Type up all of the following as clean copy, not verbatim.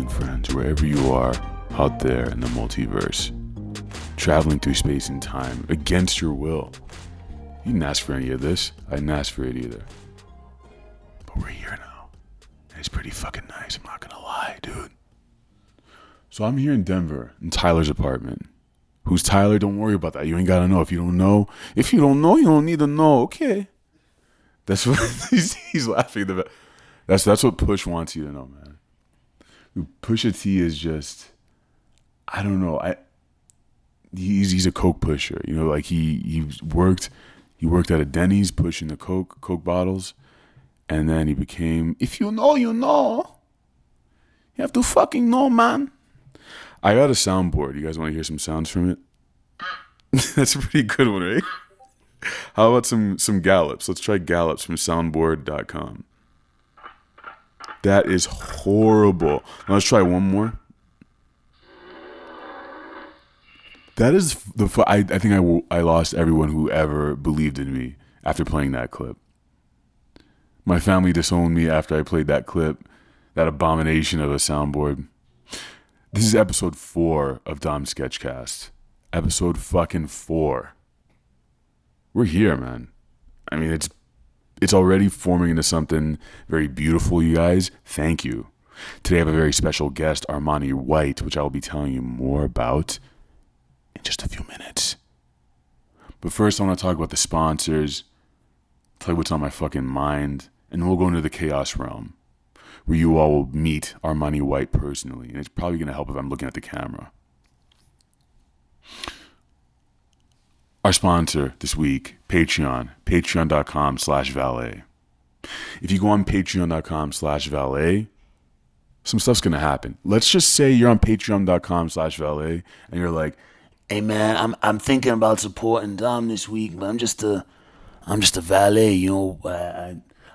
evening, friends, wherever you are out there in the multiverse, traveling through space and time against your will. You didn't ask for any of this. I didn't ask for it either. But we're here now. And it's pretty fucking nice, I'm not gonna lie, dude. So I'm here in Denver, in Tyler's apartment. Who's Tyler? Don't worry about that. You ain't gotta know. If you don't know, you don't need to know. Okay. That's what he's laughing. That's what Push wants you to know, man. Pusha T is just, I don't know. He's a coke pusher. You know, like he worked at a Denny's pushing the coke bottles, and then he became, if you know, you know. You have to fucking know, man. I got a soundboard. You guys want to hear some sounds from it? That's a pretty good one, right? How about some gallops? Let's try gallops from soundboard.com. That is horrible. Now let's try one more. That is I think I lost everyone who ever believed in me after playing that clip. My family disowned me after I played that clip, that abomination of a soundboard. This is episode 4 of Dom Sketchcast. Episode fucking 4. We're here, man. I mean, it's already forming into something very beautiful, you guys. Thank you. Today I have a very special guest, Armani White, which I will be telling you more about in just a few minutes. But first I want to talk about the sponsors, tell you what's on my fucking mind, and then we'll go into the chaos realm, where you all will meet Armani White personally. And it's probably going to help if I'm looking at the camera. Our sponsor this week, Patreon, patreon.com/valet. If you go on patreon.com/valet, some stuff's going to happen. Let's just say you're on patreon.com/valet and you're like, hey man, I'm thinking about supporting Dom this week, but I'm just a valet, you know.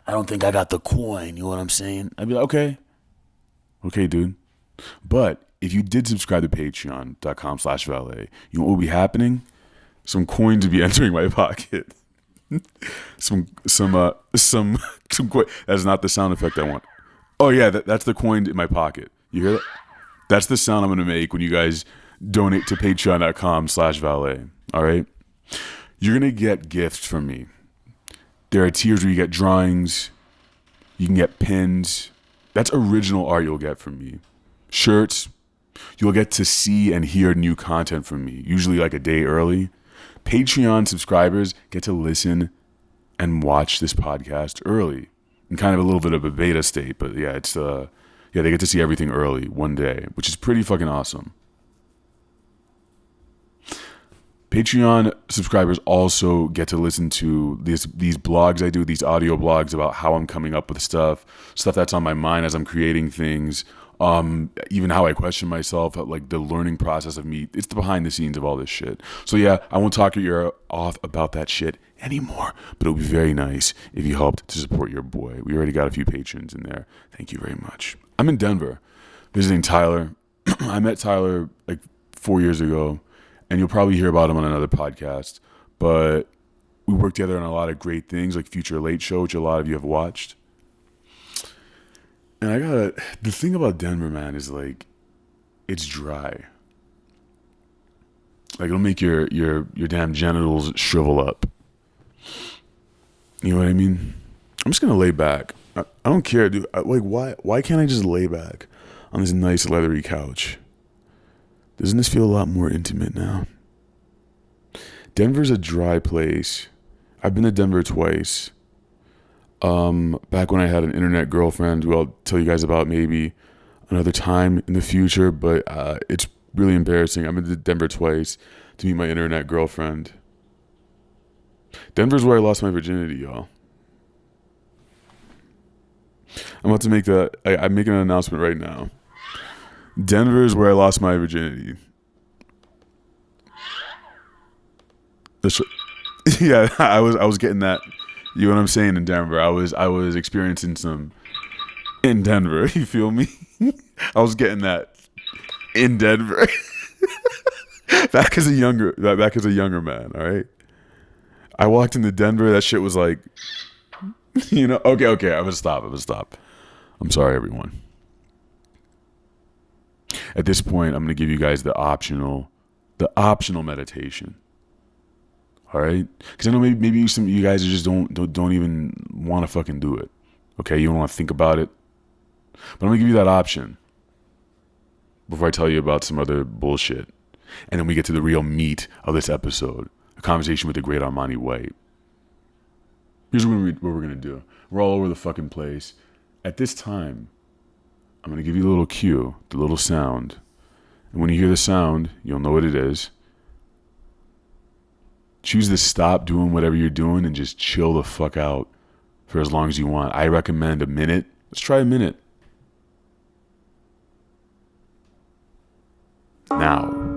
I don't think I got the coin, you know what I'm saying? I'd be like, okay, dude. But if you did subscribe to patreon.com/valet, you know what will be happening? Some coins would be entering my pocket. some coin. That's not the sound effect I want. Oh yeah, that's the coin in my pocket. You hear that? That's the sound I'm gonna make when you guys donate to patreon.com/valet. All right, you're gonna get gifts from me. There are tiers where you get drawings, you can get pins. That's original art you'll get from me. Shirts, you'll get to see and hear new content from me, usually like a day early. Patreon subscribers get to listen and watch this podcast early, in kind of a little bit of a beta state, but yeah, they get to see everything early one day, which is pretty fucking awesome. Patreon subscribers also get to listen to these blogs I do, these audio blogs about how I'm coming up with stuff that's on my mind as I'm creating things, even how I question myself, like the learning process of me. It's the behind the scenes of all this shit. So yeah, I won't talk your ear off about that shit anymore, but it'll be very nice if you helped to support your boy. We already got a few patrons in there. Thank you very much. I'm in Denver visiting Tyler. I met Tyler like 4 years ago. And you'll probably hear about him on another podcast. But we worked together on a lot of great things, like Future Late Show, which a lot of you have watched. And the thing about Denver, man, is like, it's dry. Like, it'll make your damn genitals shrivel up. You know what I mean? I'm just gonna lay back. I don't care, dude. Why can't I just lay back on this nice leathery couch? Doesn't this feel a lot more intimate now? Denver's a dry place. I've been to Denver twice. Back when I had an internet girlfriend, who I'll tell you guys about maybe another time in the future, but it's really embarrassing. I've been to Denver twice to meet my internet girlfriend. Denver's where I lost my virginity, y'all. I'm about to make I'm making an announcement right now. Denver is where I lost my virginity. Yeah, I was getting that. You know what I'm saying? In Denver, I was experiencing some in Denver. You feel me? I was getting that in Denver. back as a younger man. All right. I walked into Denver. That shit was like, you know. Okay. I would stop. I'm sorry, everyone. At this point, I'm going to give you guys the optional meditation. All right? Because I know maybe some of you guys just don't even want to fucking do it. Okay? You don't want to think about it. But I'm going to give you that option before I tell you about some other bullshit. And then we get to the real meat of this episode, a conversation with the great Armani White. Here's what we're going to do. We're all over the fucking place. At this time, I'm going to give you a little cue, the little sound. And when you hear the sound, you'll know what it is. Choose to stop doing whatever you're doing and just chill the fuck out for as long as you want. I recommend a minute. Let's try a minute. Now.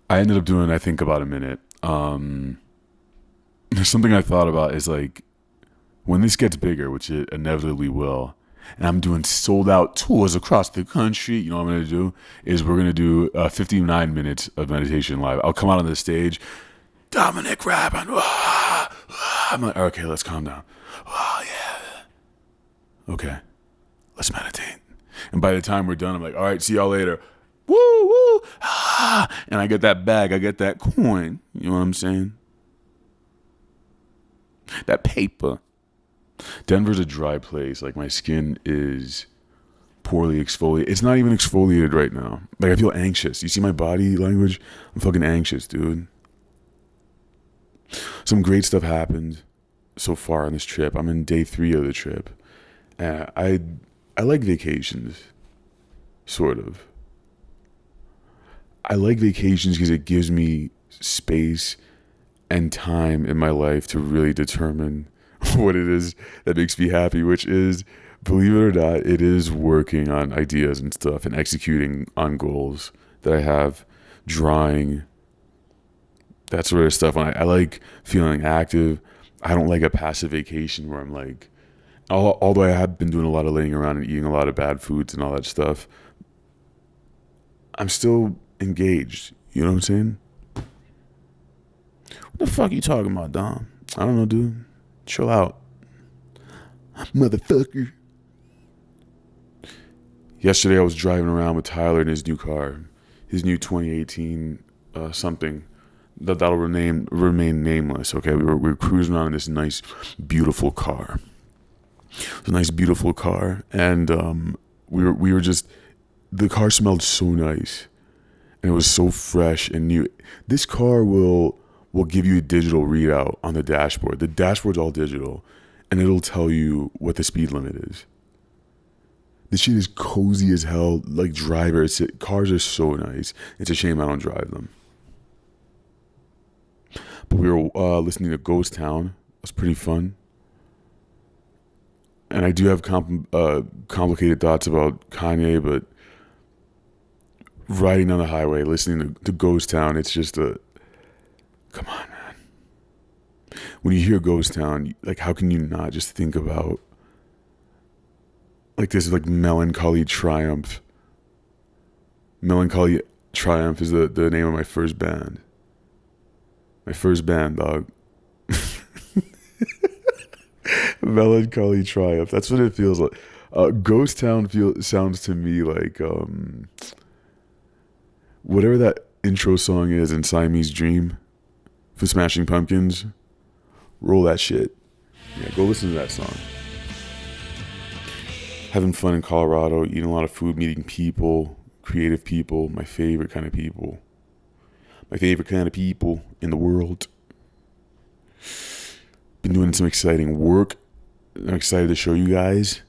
I ended up doing, I think, about a minute. There's something I thought about is like, when this gets bigger, which it inevitably will, and I'm doing sold out tours across the country, you know what I'm going to do? Is we're going to do 59 minutes of meditation live. I'll come out on the stage, Dominic rapping. I'm like, okay, let's calm down. Oh, yeah. Okay, let's meditate. And by the time we're done, I'm like, all right, see y'all later. Woo, woo, and I get that bag, I get that coin. You know what I'm saying? That paper. Denver's a dry place. Like, my skin is poorly exfoliated. It's not even exfoliated right now. Like, I feel anxious. You see my body language? I'm fucking anxious, dude. Some great stuff happened so far on this trip. I'm in day 3 of the trip. I like vacations, sort of. I like vacations because it gives me space and time in my life to really determine what it is that makes me happy, which is, believe it or not, it is working on ideas and stuff and executing on goals that I have, drawing, that sort of stuff. I like feeling active. I don't like a passive vacation where I'm like, although I have been doing a lot of laying around and eating a lot of bad foods and all that stuff, I'm still engaged. You know what I'm saying? What the fuck you talking about, Dom? I don't know, dude. Chill out. Motherfucker. Yesterday I was driving around with Tyler in his new car. His new 2018 something. That'll remain nameless, okay? We were cruising around in this nice, beautiful car. It's a nice, beautiful car. And we were just... The car smelled so nice. And it was so fresh and new. This car will give you a digital readout on the dashboard. The dashboard's all digital, and it'll tell you what the speed limit is. This shit is cozy as hell. Like, cars are so nice. It's a shame I don't drive them. But we were listening to Ghost Town. It was pretty fun. And I do have complicated thoughts about Kanye, but riding down the highway, listening to Ghost Town, it's just come on, man. When you hear Ghost Town, like, how can you not just think about, like, this, like, Melancholy Triumph. Melancholy Triumph is the name of my first band. My first band, dog. Melancholy Triumph. That's what it feels like. Ghost Town sounds to me like whatever that intro song is in Siamese Dream for Smashing Pumpkins. Roll that shit. Yeah, go listen to that song. Having fun in Colorado, eating a lot of food, meeting people, creative people, my favorite kind of people. My favorite kind of people in the world. Been doing some exciting work. I'm excited to show you guys.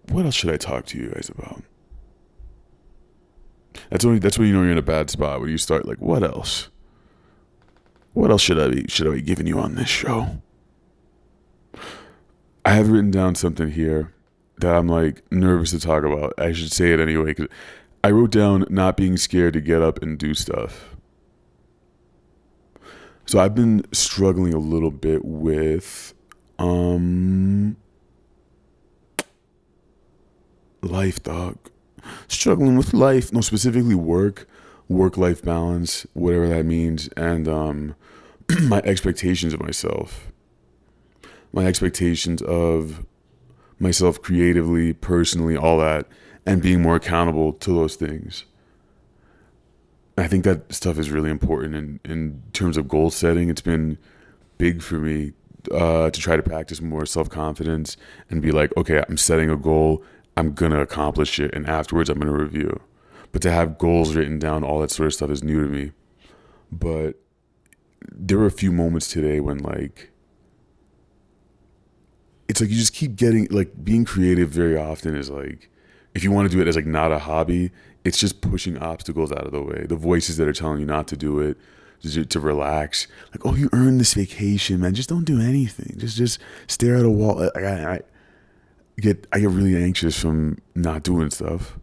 What else should I talk to you guys about? That's when you know you're in a bad spot, when you start like, what else? What else should I be giving you on this show? I have written down something here that I'm like nervous to talk about. I should say it anyway because I wrote down not being scared to get up and do stuff. So I've been struggling a little bit with life, dog. Struggling with life. No, specifically work-life balance, whatever that means, and my expectations of myself. My expectations of myself creatively, personally, all that, and being more accountable to those things. I think that stuff is really important in terms of goal setting. It's been big for me to try to practice more self-confidence and be like, okay, I'm setting a goal, I'm going to accomplish it, and afterwards I'm going to review. But to have goals written down, all that sort of stuff is new to me. But there were a few moments today when like, it's like you just keep getting, like being creative very often is like, if you want to do it as like not a hobby, it's just pushing obstacles out of the way. The voices that are telling you not to do it, to relax. Like, oh, you earned this vacation, man. Just don't do anything. Just stare at a wall. I get really anxious from not doing stuff.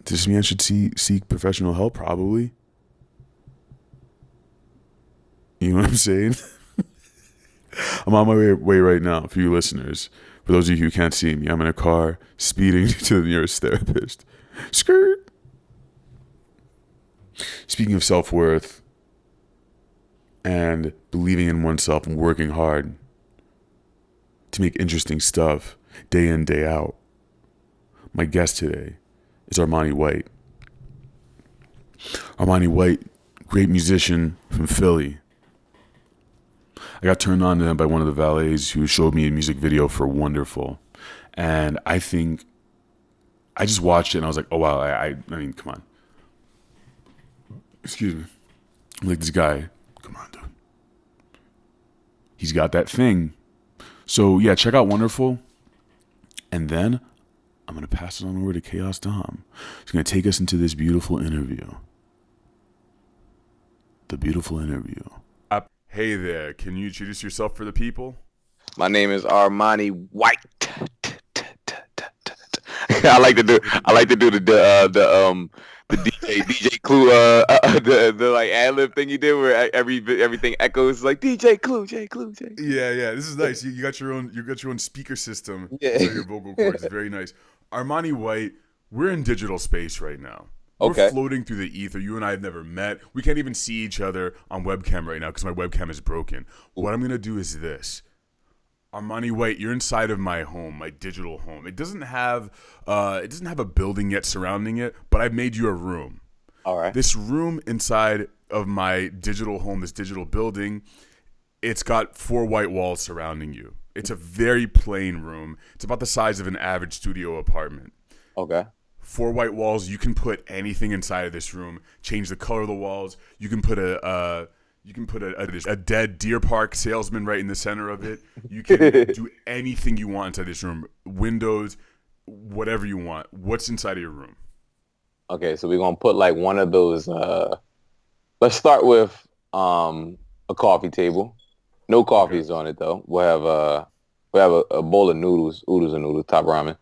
Does this mean I should seek professional help? Probably. You know what I'm saying? I'm on my way right now for you listeners. For those of you who can't see me, I'm in a car speeding to the nearest therapist. Skirt. Speaking of self-worth and believing in oneself and working hard to make interesting stuff day in, day out, my guest today is Armani White. Armani White, great musician from Philly. I got turned on to him by one of the valets who showed me a music video for Wonderful. And I think I just watched it and I was like, oh, wow, I mean, come on. Excuse me. I'm like, this guy, come on, dude. He's got that thing. So, yeah, check out Wonderful. And then I'm going to pass it on over to Chaos Dom. He's going to take us into this beautiful interview. The beautiful interview. Hey there, can you introduce yourself for the people? My name is Armani White. I like to do the DJ Clue the like ad lib thing you did where everything echoes like DJ Clue, J Clue, J. Yeah, this is nice. You got your own speaker system. Yeah. So your vocal cords is very nice. Armani White, we're in digital space right now. Okay. We're floating through the ether. You and I have never met. We can't even see each other on webcam right now because my webcam is broken. What I'm gonna do is this. Armani White, you're inside of my home, my digital home. It doesn't have a building yet surrounding it, but I've made you a room. All right. This room inside of my digital home, this digital building, it's got 4 white walls surrounding you. It's a very plain room. It's about the size of an average studio apartment. Okay. 4 white walls. You can put anything inside of this room. Change the color of the walls. You can put a dead Deer Park salesman right in the center of it. You can do anything you want inside this room. Windows, whatever you want. What's inside of your room? Okay, so we're gonna put like one of those. Let's start with a coffee table. No coffees on it though. We'll have a bowl of noodles, top ramen.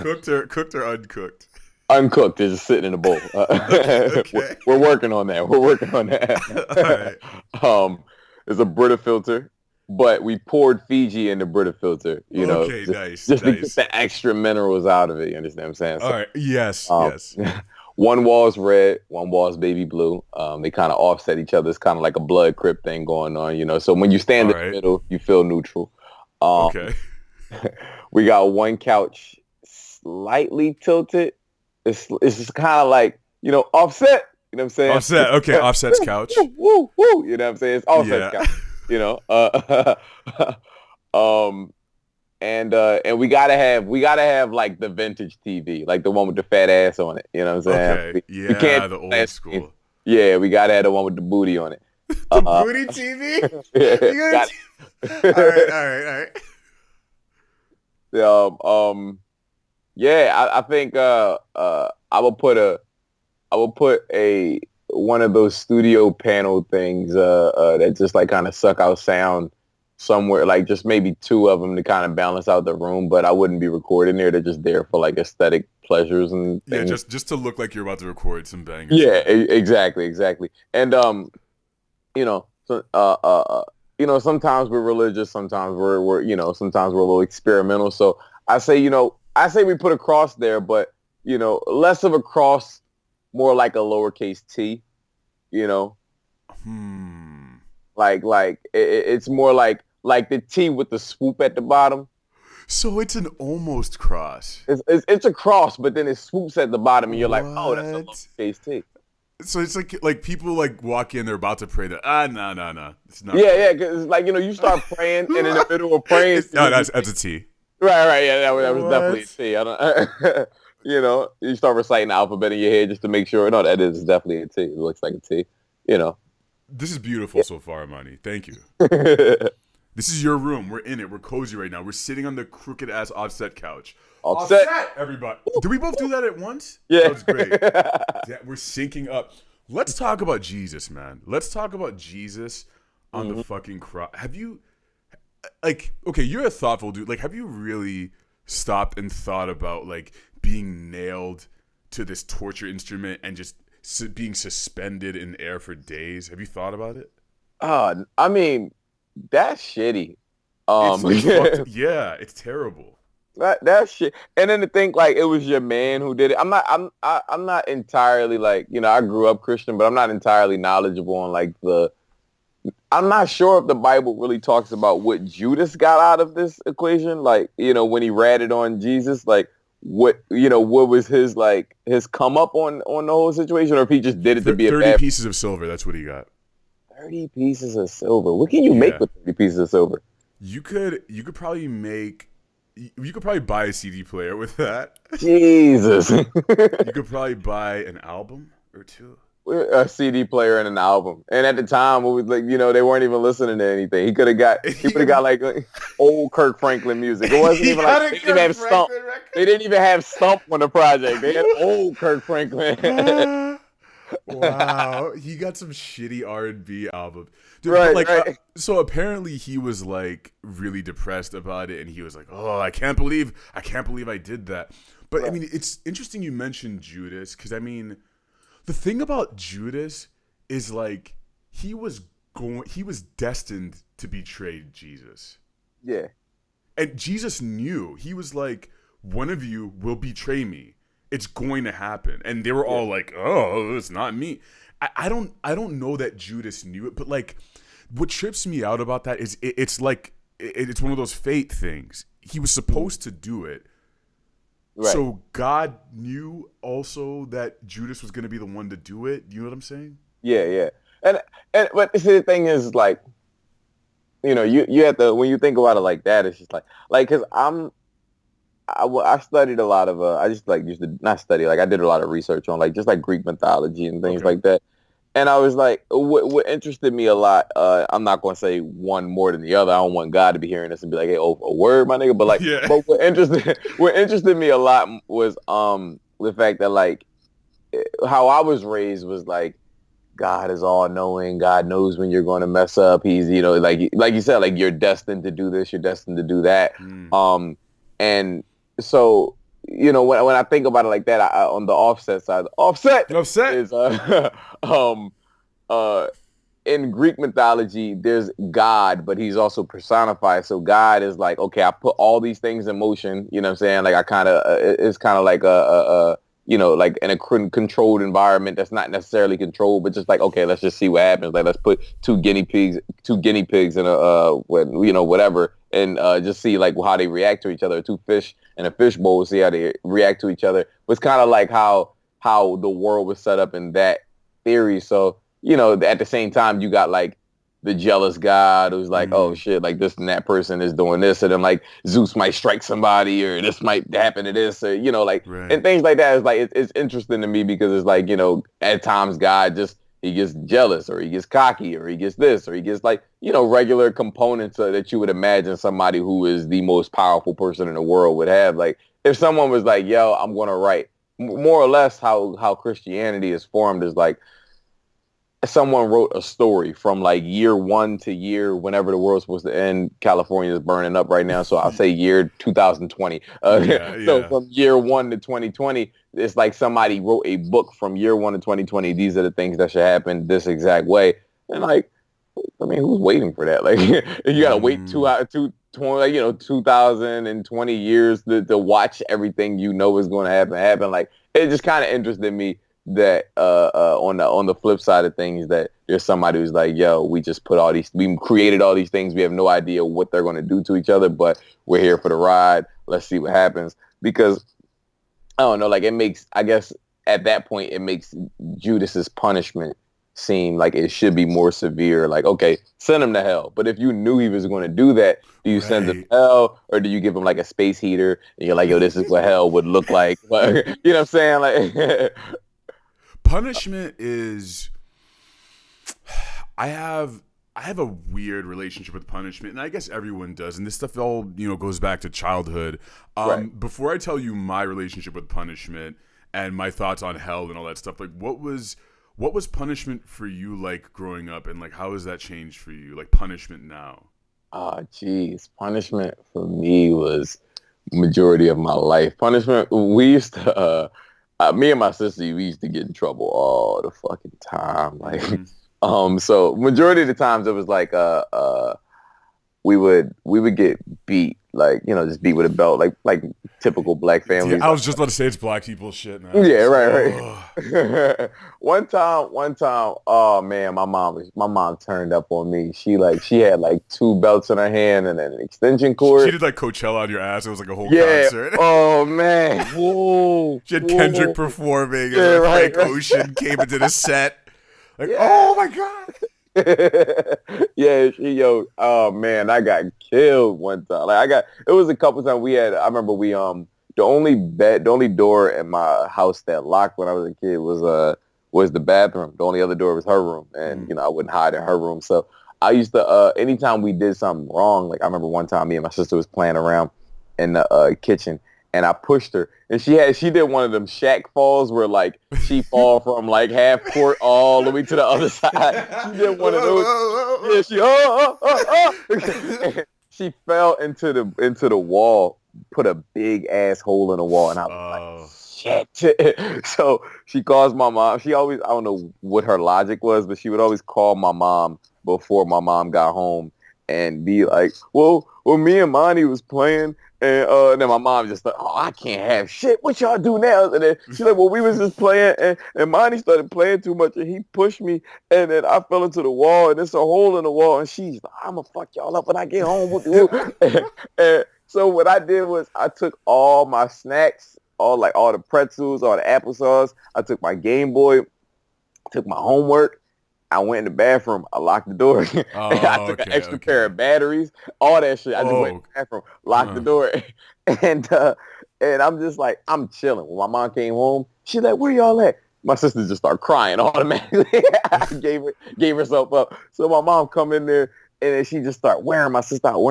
Cooked or uncooked? Uncooked is just sitting in a bowl. Okay. We're working on that. All right. There's a Brita filter, but we poured Fiji in the Brita filter. Okay, nice. To get the extra minerals out of it. You understand what I'm saying? So, all right. Yes. One wall is red, one wall is baby blue. They kind of offset each other. It's kind of like a blood crip thing going on. So when you stand in the middle, you feel neutral. Okay. We got one couch slightly tilted. It's just kind of like, offset. You know what I'm saying? Offset. Okay, Offset's couch. Woo. You know what I'm saying? It's Offset's couch. And we gotta have like the vintage TV, like the one with the fat ass on it. You know what I'm saying? Okay. We can't the old school. Yeah, we gotta have the one with the booty on it. The booty TV? All right. Yeah, I think I will put a one of those studio panel things that just like kind of suck out sound somewhere, like just maybe two of them to kind of balance out the room, but I wouldn't be recording there. They're just there for like aesthetic pleasures and Yeah, things. just to look like you're about to record some bangers. Yeah, exactly. And you know, so sometimes we're religious, sometimes sometimes we're a little experimental. So I say, we put a cross there, but less of a cross, more like a lowercase t, you know. It's more like the T with the swoop at the bottom. So it's an almost cross. It's a cross, but then it swoops at the bottom, and you're like, oh, that's a What? lowercase T. So it's like people like walk in, they're about to pray. No, it's not. Yeah, because like you start praying, and in the middle of praying, no, that's a T. Right, yeah, that was definitely a T. I don't, you start reciting the alphabet in your head just to make sure. No, that is definitely a T. It looks like a T. This is beautiful so far, Armani. Thank you. This is your room. We're in it. We're cozy right now. We're sitting on the crooked ass offset couch. Offset, everybody. Did we both do that at once? Yeah. That was great. Yeah, we're syncing up. Let's talk about Jesus, man. Let's talk about Jesus on the fucking cross. Have you, okay, you're a thoughtful dude. Like, have you really stopped and thought about, like, being nailed to this torture instrument and just being suspended in air for days? Have you thought about it? I mean, that's shitty. Yeah, it's terrible. That shit. And then to think like it was your man who did it. I'm not entirely like, I grew up Christian, but I'm not entirely knowledgeable on like I'm not sure if the Bible really talks about what Judas got out of this equation. Like, when he ratted on Jesus, like what was his come up on the whole situation, or if he just did it to be 30 pieces of silver. That's what he got. 30 pieces of silver. What can you make with 30 pieces of silver? You could probably buy a CD player with that. Jesus. You could probably buy an album or two. A CD player and an album. And at the time, it was like, they weren't even listening to anything. He would have got like old Kirk Franklin music. It wasn't even like, they didn't even have Stump. They didn't even have Stump on the project. They had old Kirk Franklin. Wow. He got some shitty R&B album. Dude, right. So apparently he was like really depressed about it, and he was like, "Oh, I can't believe I did that." But right. I mean, it's interesting you mentioned Judas, because I mean, the thing about Judas is like he was destined to betray Jesus. Yeah. And Jesus knew. He was like, one of you will betray me. It's going to happen. And they were all like, "Oh, it's not me." I don't know that Judas knew it, but like what trips me out about that is it's like it's one of those fate things. He was supposed to do it. Right. So God knew also that Judas was going to be the one to do it. You know what I'm saying? Yeah. And but the thing is, like, you have to, when you think about it like that, it's just like because I studied a lot of I just like used to not study, like I did a lot of research on like just like Greek mythology and things like that. And I was like, what interested me a lot, I'm not going to say one more than the other. I don't want God to be hearing this and be like, "Hey, oh, a word, my nigga." But like, but what interested me a lot was the fact that like how I was raised was like, God is all knowing. God knows when you're going to mess up. He's, like you said, like you're destined to do this, you're destined to do that. And so, when I think about it like that, on the offset side, offset is in Greek mythology, there's God, but he's also personified. So God is like, okay, I put all these things in motion. You know what I'm saying? Like I kind of, it's kind of like like in a controlled environment that's not necessarily controlled, but just like, okay, let's just see what happens. Like let's put two guinea pigs in a whatever, and just see like how they react to each other. Two fish in a fish bowl, see how they react to each other. It's kind of like how the world was set up in that theory. So at the same time, you got like the jealous God who's like, oh shit, like this and that person is doing this, and then like Zeus might strike somebody, or this might happen to this, or and things like that. Is like it's interesting to me because it's like at times God he gets jealous, or he gets cocky, or he gets this, or he gets like regular components that you would imagine somebody who is the most powerful person in the world would have. Like if someone was like, yo, I'm gonna write, more or less how Christianity is formed is like, someone wrote a story from like year 1 to year whenever the world's supposed to end. California is burning up right now, so I'll say year 2020. Yeah, So yeah. from year 1 to 2020, it's like somebody wrote a book from year 1 to 2020. These are the things that should happen this exact way. And like, I mean, who's waiting for that? Like, you gotta wait Mm. 2020 years to watch everything you know is going to happen. Like, it just kind of interested me that on the flip side of things, that there's somebody who's like, yo, we created all these things. We have no idea what they're going to do to each other, but we're here for the ride. Let's see what happens. Because I don't know, like, it makes, I guess at that point, it makes Judas's punishment seem like it should be more severe. Like, okay, send him to hell. But if you knew he was going to do that, do you send him to hell, or do you give him like a space heater and you're like, yo, this is what hell would look like? You know what I'm saying? Like, Punishment is, I have a weird relationship with punishment, and I guess everyone does. And this stuff all goes back to childhood. Right. Before I tell you my relationship with punishment and my thoughts on hell and all that stuff, like what was punishment for you like growing up, and like how has that changed for you? Like punishment now. geez, punishment for me was majority of my life. Punishment, we used to, me and my sister, we used to get in trouble all the fucking time. Like, so majority of the times it was like, we would get beat, like, just beat with a belt, like typical black families. Yeah, I was just about to say it's black people shit now. Yeah, right. One time, oh man, my mom turned up on me. She had like 2 belts in her hand and then an extension cord. She did like Coachella on your ass. It was like a whole Yeah. concert. Oh man. Whoa. She had Kendrick performing, and Yeah, Frank right. Ocean came into the set. Like, Yeah. oh my god. Yeah, oh man, I got killed one time. Like, it was a couple times I remember the only door in my house that locked when I was a kid was the bathroom. The only other door was her room, and I wouldn't hide in her room. So I used to anytime we did something wrong, like I remember one time me and my sister was playing around in the kitchen, and I pushed her, and she did one of them Shaq falls where like she fall from like half court all the way to the other side. She did one of those. Yeah, she fell into the wall, put a big ass hole in the wall, and I was like, shit. So she calls my mom. She always, I don't know what her logic was, but she would always call my mom before my mom got home and be like, well, me and Monty was playing. And then my mom just thought, oh, I can't have shit. What y'all do now? And then she's like, well, we was just playing, and Monty started playing too much, and he pushed me, and then I fell into the wall, and there's a hole in the wall, and she's like, I'm going to fuck y'all up when I get home with you. And so what I did was I took all my snacks, all the pretzels, all the applesauce. I took my Game Boy, took my homework. I went in the bathroom. I locked the door. I took an extra pair of batteries, all that shit. I just went in the bathroom, locked the door, and I'm just like, I'm chilling. When my mom came home, she's like, where y'all at? My sister just started crying automatically. gave herself up. So my mom come in there, and then she just start wearing my sister out,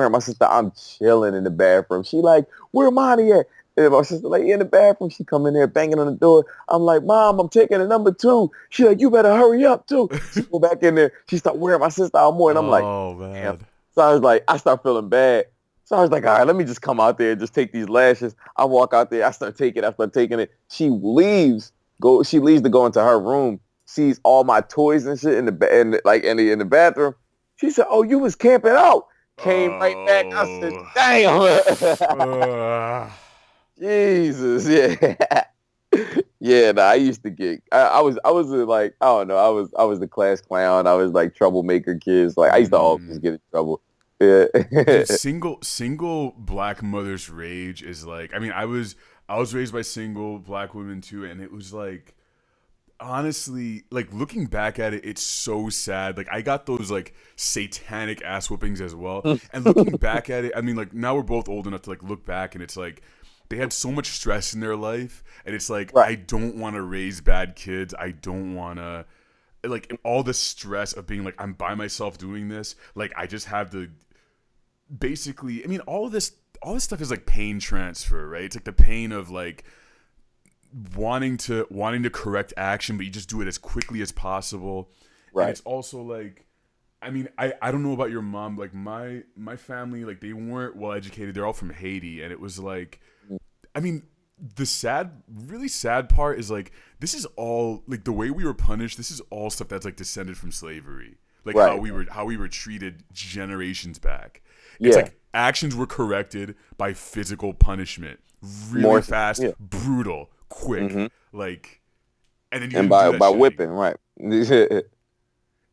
I'm chilling in the bathroom. She like, where Monty at? And my sister like, in the bathroom. She come in there banging on the door. I'm like, Mom, I'm taking a number 2. She like, you better hurry up too. She go back in there. She start wearing my sister out more. And I'm like, oh man. Damn. So I was like, I start feeling bad. So I was like, all right, let me just come out there and just take these lashes. I walk out there. I start taking it. She leaves to go into her room, sees all my toys and shit in the bathroom. She said, oh, you was camping out. Came right back. I said, damn. Jesus, yeah. Yeah, I used to get. I was like, I don't know. I was the class clown. I was like troublemaker kids. Like I used to always get in trouble. Yeah. Dude, single black mother's rage is like. I mean, I was raised by single black women too, and it was like, honestly, like looking back at it, it's so sad. Like I got those like satanic ass whoopings as well. And looking back at it, I mean, like now we're both old enough to like look back, and it's like. They had so much stress in their life, and it's like, right. I don't want to raise bad kids. I don't want to, like, all the stress of being like, I'm by myself doing this. Like, I just have to, basically, I mean, all this stuff is like pain transfer, right? It's like the pain of like wanting to correct action, but you just do it as quickly as possible. And Right. it's also like, I mean, I don't know about your mom. Like my family, like they weren't well educated. They're all from Haiti, and it was like, I mean, the really sad part is like this is all like the way we were punished. This is all stuff that's like descended from slavery, like Right. how we were treated generations back. It's Yeah. like actions were corrected by physical punishment, really More. fast, Yeah. brutal, quick, Hmm. like, and then you And didn't do that by shit whipping, again. right?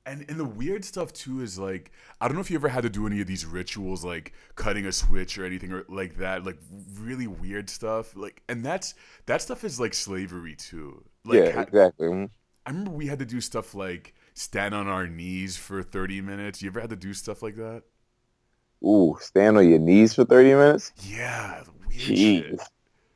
And the weird stuff too is like I don't know if you ever had to do any of these rituals like cutting a switch or anything or like that, like really weird stuff, like, and that stuff is like slavery too, Yeah. like Exactly. Mhm. I remember we had to do stuff like stand on our knees for 30 minutes. You ever had to do stuff like that? Ooh, stand on your knees for 30 minutes. Yeah, weird shit. Jeez.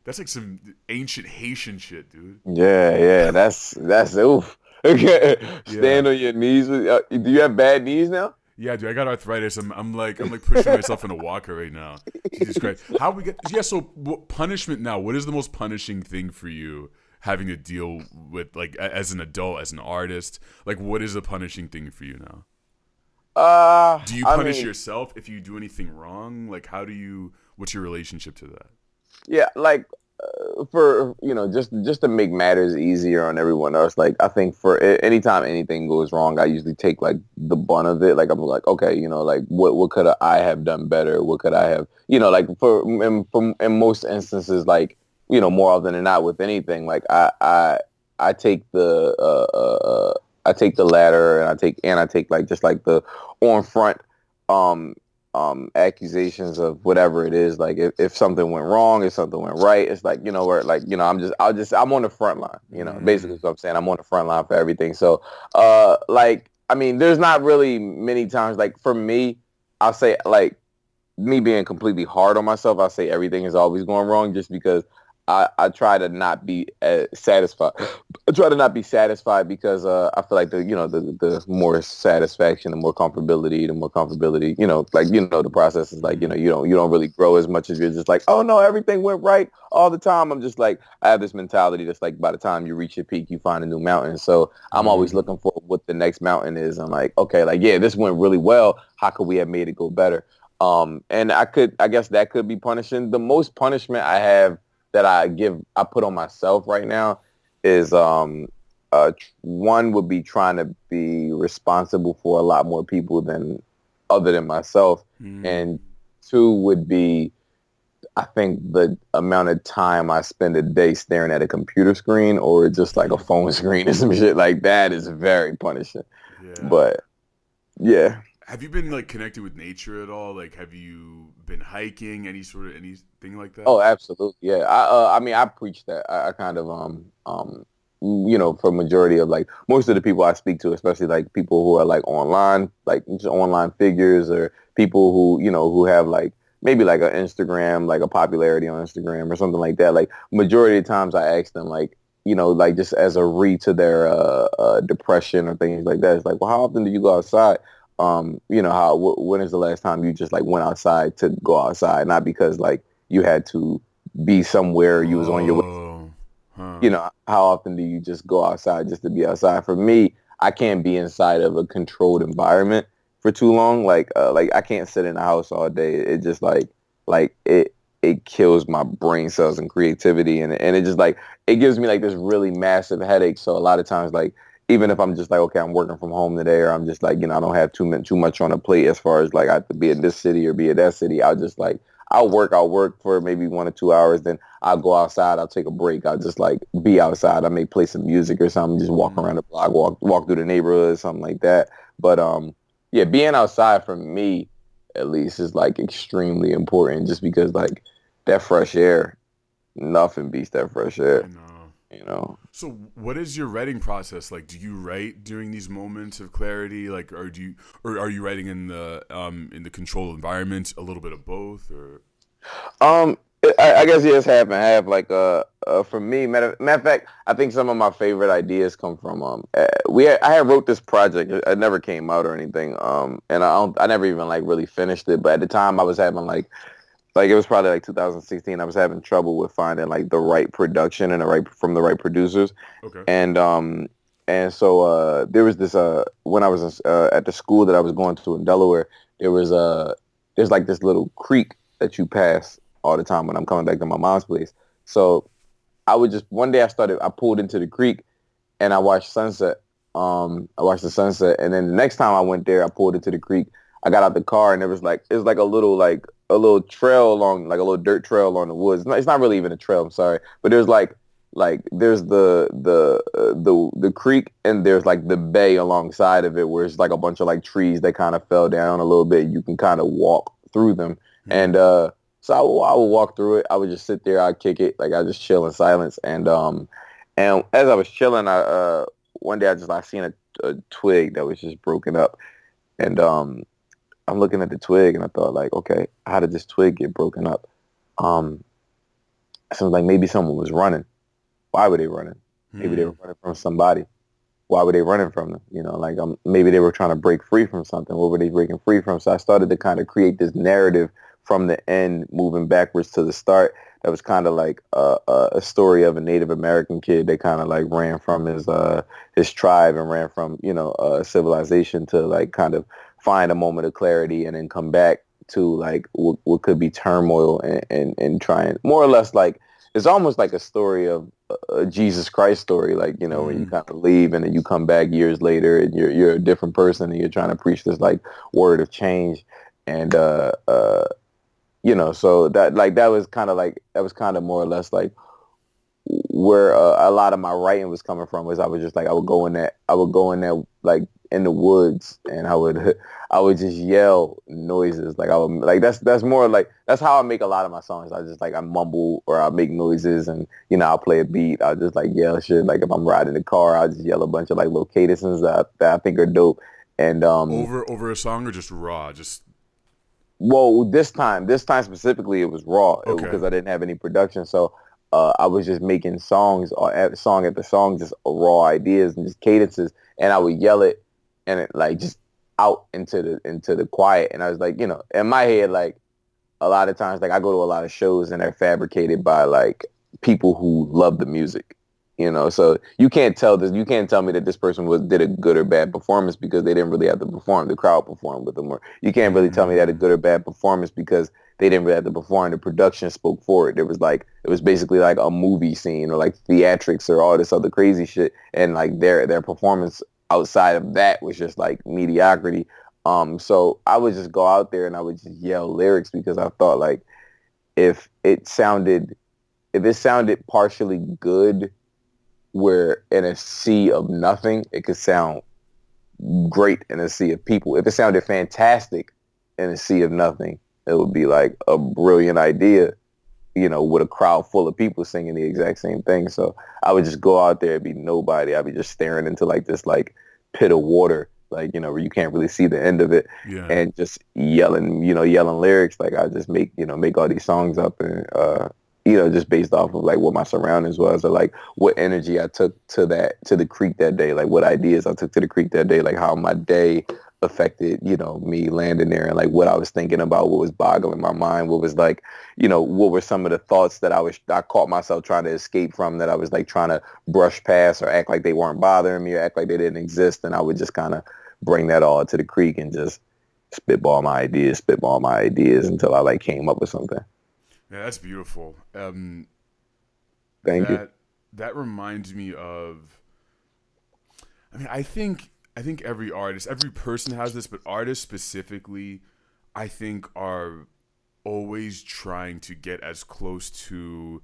That's like some ancient Haitian shit, dude. Yeah, yeah, that's oof. Okay, Yeah. stand on your knees. Do you have bad knees now? Yeah, dude, I got arthritis. I'm like pushing myself in a walker right now. Jesus Christ, how we get? Yeah, so punishment now. What is the most punishing thing for you having to deal with, like, as an adult, as an artist? Like, what is a punishing thing for you now? Do you I punish mean, yourself if you do anything wrong? Like, how do you? What's your relationship to that? yeah, like for just to make matters easier on everyone else. Like I think for anytime anything goes wrong, I usually take like the brunt of it. Like I'm like, okay, like what could I have done better? What could I have, like in most instances, like more often than not with anything, like I take I take the latter and I take like just like the on front um accusations of whatever it is. Like if something went wrong, if something went right, it's like where like I'm on the front line. Basically Mm, is what I'm saying. I'm on the front line for everything. So like I mean, there's not really many times like for me, I'll say like me being completely hard on myself, I say everything is always going wrong just because I try to not be satisfied. I try to not be satisfied because I feel like the more satisfaction, the more comfortability, like the process is like mm, you don't really grow as much as you're just like, oh no, everything went right all the time. I'm just like I have this mentality that's like by the time you reach your peak, you find a new mountain. So I'm always mm, looking for what the next mountain is. I'm like, okay, like yeah, this went really well. How could we have made it go better? And I guess that could be punishing. The most punishment I have that I put on myself right now is, one would be trying to be responsible for a lot more people than other than myself. mm. And two would be, I think the amount of time I spend a day staring at a computer screen or just like a phone screen or some shit like that is very punishing. Yeah. But yeah. Have you been like connected with nature at all? Like, have you been hiking? Anything like that? Oh, absolutely. Yeah. I mean, I preach that. I kind of, for majority of like most of the people I speak to, especially like people who are like just online figures or people who have like maybe like an Instagram, like a popularity on Instagram or something like that. Like majority of the times I ask them like, like just as a read to their depression or things like that. It's like, well, how often do you go outside? When is the last time you just like went outside to go outside, not because like you had to be somewhere, you was on your way. Oh, huh. How often do you just go outside just to be outside? For me, I can't be inside of a controlled environment for too long. Like I can't sit in the house all day. It just like it kills my brain cells and creativity, and it just like it gives me like this really massive headache. So a lot of times, like even if I'm just like, okay, I'm working from home today, or I'm just like, I don't have too much on the plate as far as like I have to be in this city or be in that city. I'll work for maybe 1 or 2 hours, then I'll go outside, I'll take a break, I'll just like be outside. I may play some music or something, just walk Mm. around the block, walk through the neighborhood, something like that. But yeah, being outside for me at least is like extremely important just because like that fresh air, nothing beats that fresh I air, know. you know. So, what is your writing process like? Do you write during these moments of clarity, like, or are you writing in the controlled environment? A little bit of both, or Um, I guess yeah, it's half and half. Like for me, matter of fact, I think some of my favorite ideas come from I had wrote this project. It never came out or anything. And I never even like really finished it. But at the time, I was having like it was probably like 2016. I was having trouble with finding like the right production and the right producers. okay, And And so there was this when I was at the school that I was going to in Delaware, there was there's like this little creek that you pass all the time when I'm coming back to my mom's place. So I would just one day I pulled into the creek and I watched sunset. I watched the sunset, and then the next time I went there, I pulled into the creek. I got out the car, and it was like a little trail along, like a little dirt trail along the woods. It's not really even a trail. I'm sorry, but there's there's the creek, and there's like the bay alongside of it, where it's like a bunch of like trees that kind of fell down a little bit. You can kind of walk through them, and so I would walk through it. I would just sit there. I'd kick it, like I just chill in silence, and as I was chilling, I one day I seen a twig that was just broken up, and I'm looking at the twig and I thought like, okay, how did this twig get broken up? So like maybe someone was running. Why were they running? Maybe they were running from somebody. Why were they running from them? You know, like maybe they were trying to break free from something. What were they breaking free from? So I started to kind of create this narrative from the end, moving backwards to the start. That was kind of like a story of a Native American kid that kind of like ran from his tribe and ran from civilization to like kind of find a moment of clarity and then come back to like what could be turmoil and trying more or less like it's almost like a story of a Jesus Christ story, like, you know, when you kind of leave and then you come back years later and you're a different person and you're trying to preach this like word of change. And you know, so that was kind of more or less like where a lot of my writing was coming from. Was I was just like I would go in there like in the woods and I would just yell noises, like I would like that's more like that's how I make a lot of my songs. I just like I mumble or I make noises, and you know I'll play a beat. I'll just like yell shit. Like if I'm riding the car, I'll just yell a bunch of like little cadences that I think are dope. And Over a song or just raw, just well, this time specifically, it was raw okay. because I didn't have any production. So I was just making songs or song after song, just raw ideas and just cadences, and I would yell it and it like just out into the quiet. And I was like, you know, in my head, like a lot of times, like I go to a lot of shows and they're fabricated by like people who love the music, you know. So you can't tell me that this person did a good or bad performance because they didn't really have to perform. The crowd performed with them, or you can't really tell me that a good or bad performance because they didn't really have to perform. The production spoke for it. It was basically like a movie scene or like theatrics or all this other crazy shit, and like their performance outside of that was just like mediocrity. So I would just go out there and I would just yell lyrics because I thought like if it sounded partially good where in a sea of nothing, it could sound great in a sea of people. If it sounded fantastic in a sea of nothing, it would be like a brilliant idea, you know, with a crowd full of people singing the exact same thing. So I would just go out there and be nobody. I'd be just staring into like this like pit of water, like, you know, where you can't really see the end of it, Yeah. and just yelling lyrics. Like I just make all these songs up and you know, just based off of like what my surroundings was or like what energy I took to the creek that day, like what ideas I took to the creek that day, like how my day affected, you know, me landing there and like what I was thinking about, what was boggling my mind, what was like, you know, what were some of the thoughts that I caught myself trying to escape from, that I was like trying to brush past or act like they weren't bothering me or act like they didn't exist. And I would just kind of bring that all to the creek and just spitball my ideas until I like came up with something. Yeah, that's beautiful. Thank you. That reminds me of. I mean, I think every artist, every person has this, but artists specifically, I think are always trying to get as close to.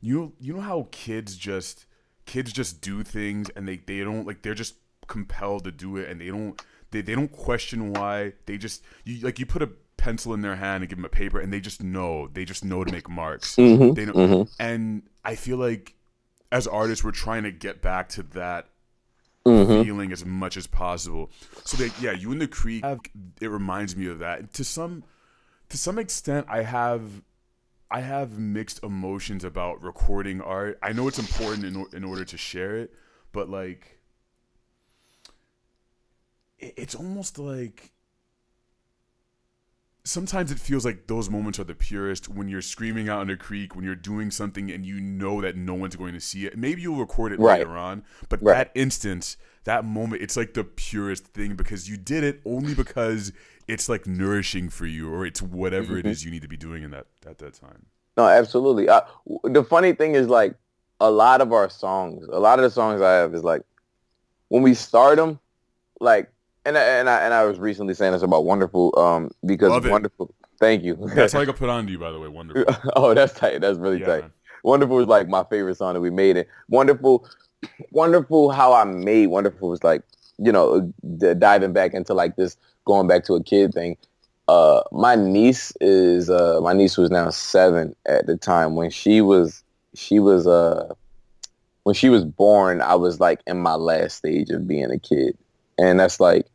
You know how kids just do things and they don't like they're just compelled to do it and they don't question why. They just you put a pencil in their hand and give them a paper and they just know to make marks. They know. And I feel like as artists we're trying to get back to that feeling as much as possible. So that, yeah, you in the creek, it reminds me of that. To some extent I have mixed emotions about recording art. I know it's important in order to share it, but like it's almost like sometimes it feels like those moments are the purest when you're screaming out in a creek, when you're doing something and you know that no one's going to see it. Maybe you'll record it Right. later on, but Right. that instance, that moment, it's like the purest thing because you did it only because it's like nourishing for you, or it's whatever it Mhm. is you need to be doing in that at that time. No, absolutely. The funny thing is, like, a lot of the songs I have is like when we start them, like, and I was recently saying this about Wonderful, because Love it. Wonderful. Thank you. That's how I got put on to you, by the way. Wonderful. Oh, that's tight. That's really Yeah, tight. man. Wonderful is like my favorite song that we made. It Wonderful. How I made Wonderful was like, diving back into like this, going back to a kid thing. My niece was now 7 at the time. When she was born, I was like in my last stage of being a kid, and that's like,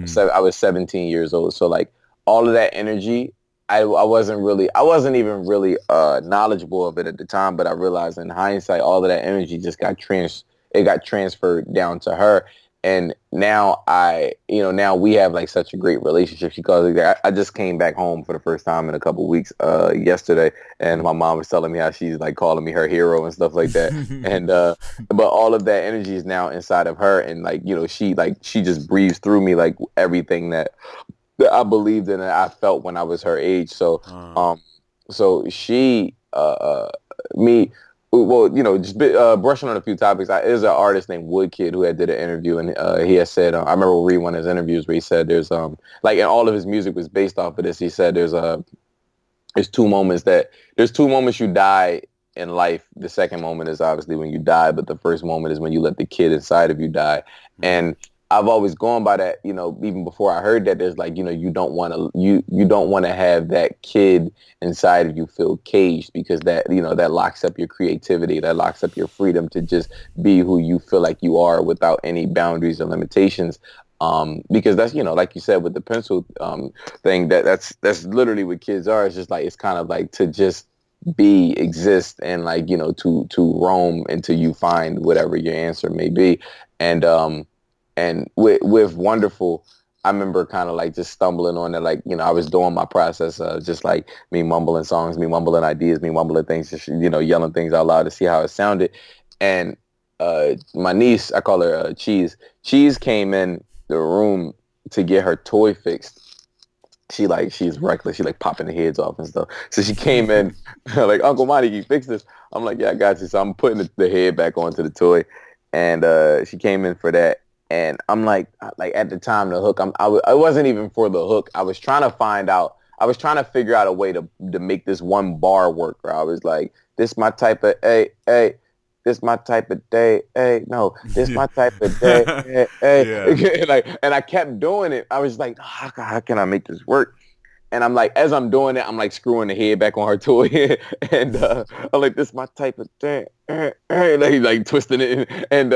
so I was 17 years old. So like all of that energy, I wasn't even really knowledgeable of it at the time, but I realized in hindsight, all of that energy just got transferred down to her. And now now we have like such a great relationship. She calls it that. I just came back home for the first time in a couple of weeks yesterday, and my mom was telling me how she's like calling me her hero and stuff like that. And but all of that energy is now inside of her, and like she just breathes through me like everything that I believed in and I felt when I was her age. So so she me well, just brushing on a few topics. There's an artist named Woodkid who had did an interview, and he had said, I remember reading one of his interviews where he said there's like, and all of his music was based off of this. He said there's two moments you die in life. The second moment is obviously when you die, but the first moment is when you let the kid inside of you die. And I've always gone by that, even before I heard that, there's like, you don't want to have that kid inside of you feel caged, because that, that locks up your creativity, that locks up your freedom to just be who you feel like you are without any boundaries or limitations. Because that's, like you said with the pencil thing, that's literally what kids are. It's just like, it's kind of like to just exist, and like, to roam until you find whatever your answer may be. And with Wonderful, I remember kind of like just stumbling on it. Like, I was doing my process of just like me mumbling songs, me mumbling ideas, me mumbling things, just, yelling things out loud to see how it sounded. And my niece, I call her Cheese came in the room to get her toy fixed. She's reckless. She like popping the heads off and stuff. So she came in like, Uncle Monty, can you fix this? I'm like, yeah, I got you. So I'm putting the head back onto the toy. And she came in for that. And I'm like at the time, the hook, I wasn't even for the hook. I was trying to figure out a way to make this one bar work, where I was like, this my type of, hey, this my type of day, hey, no, this my type of day, hey. Yeah. And I kept doing it. I was like, how can I make this work? And I'm like, as I'm doing it, I'm like screwing the head back on her toy. And I'm like, this my type of thing. Like twisting it. And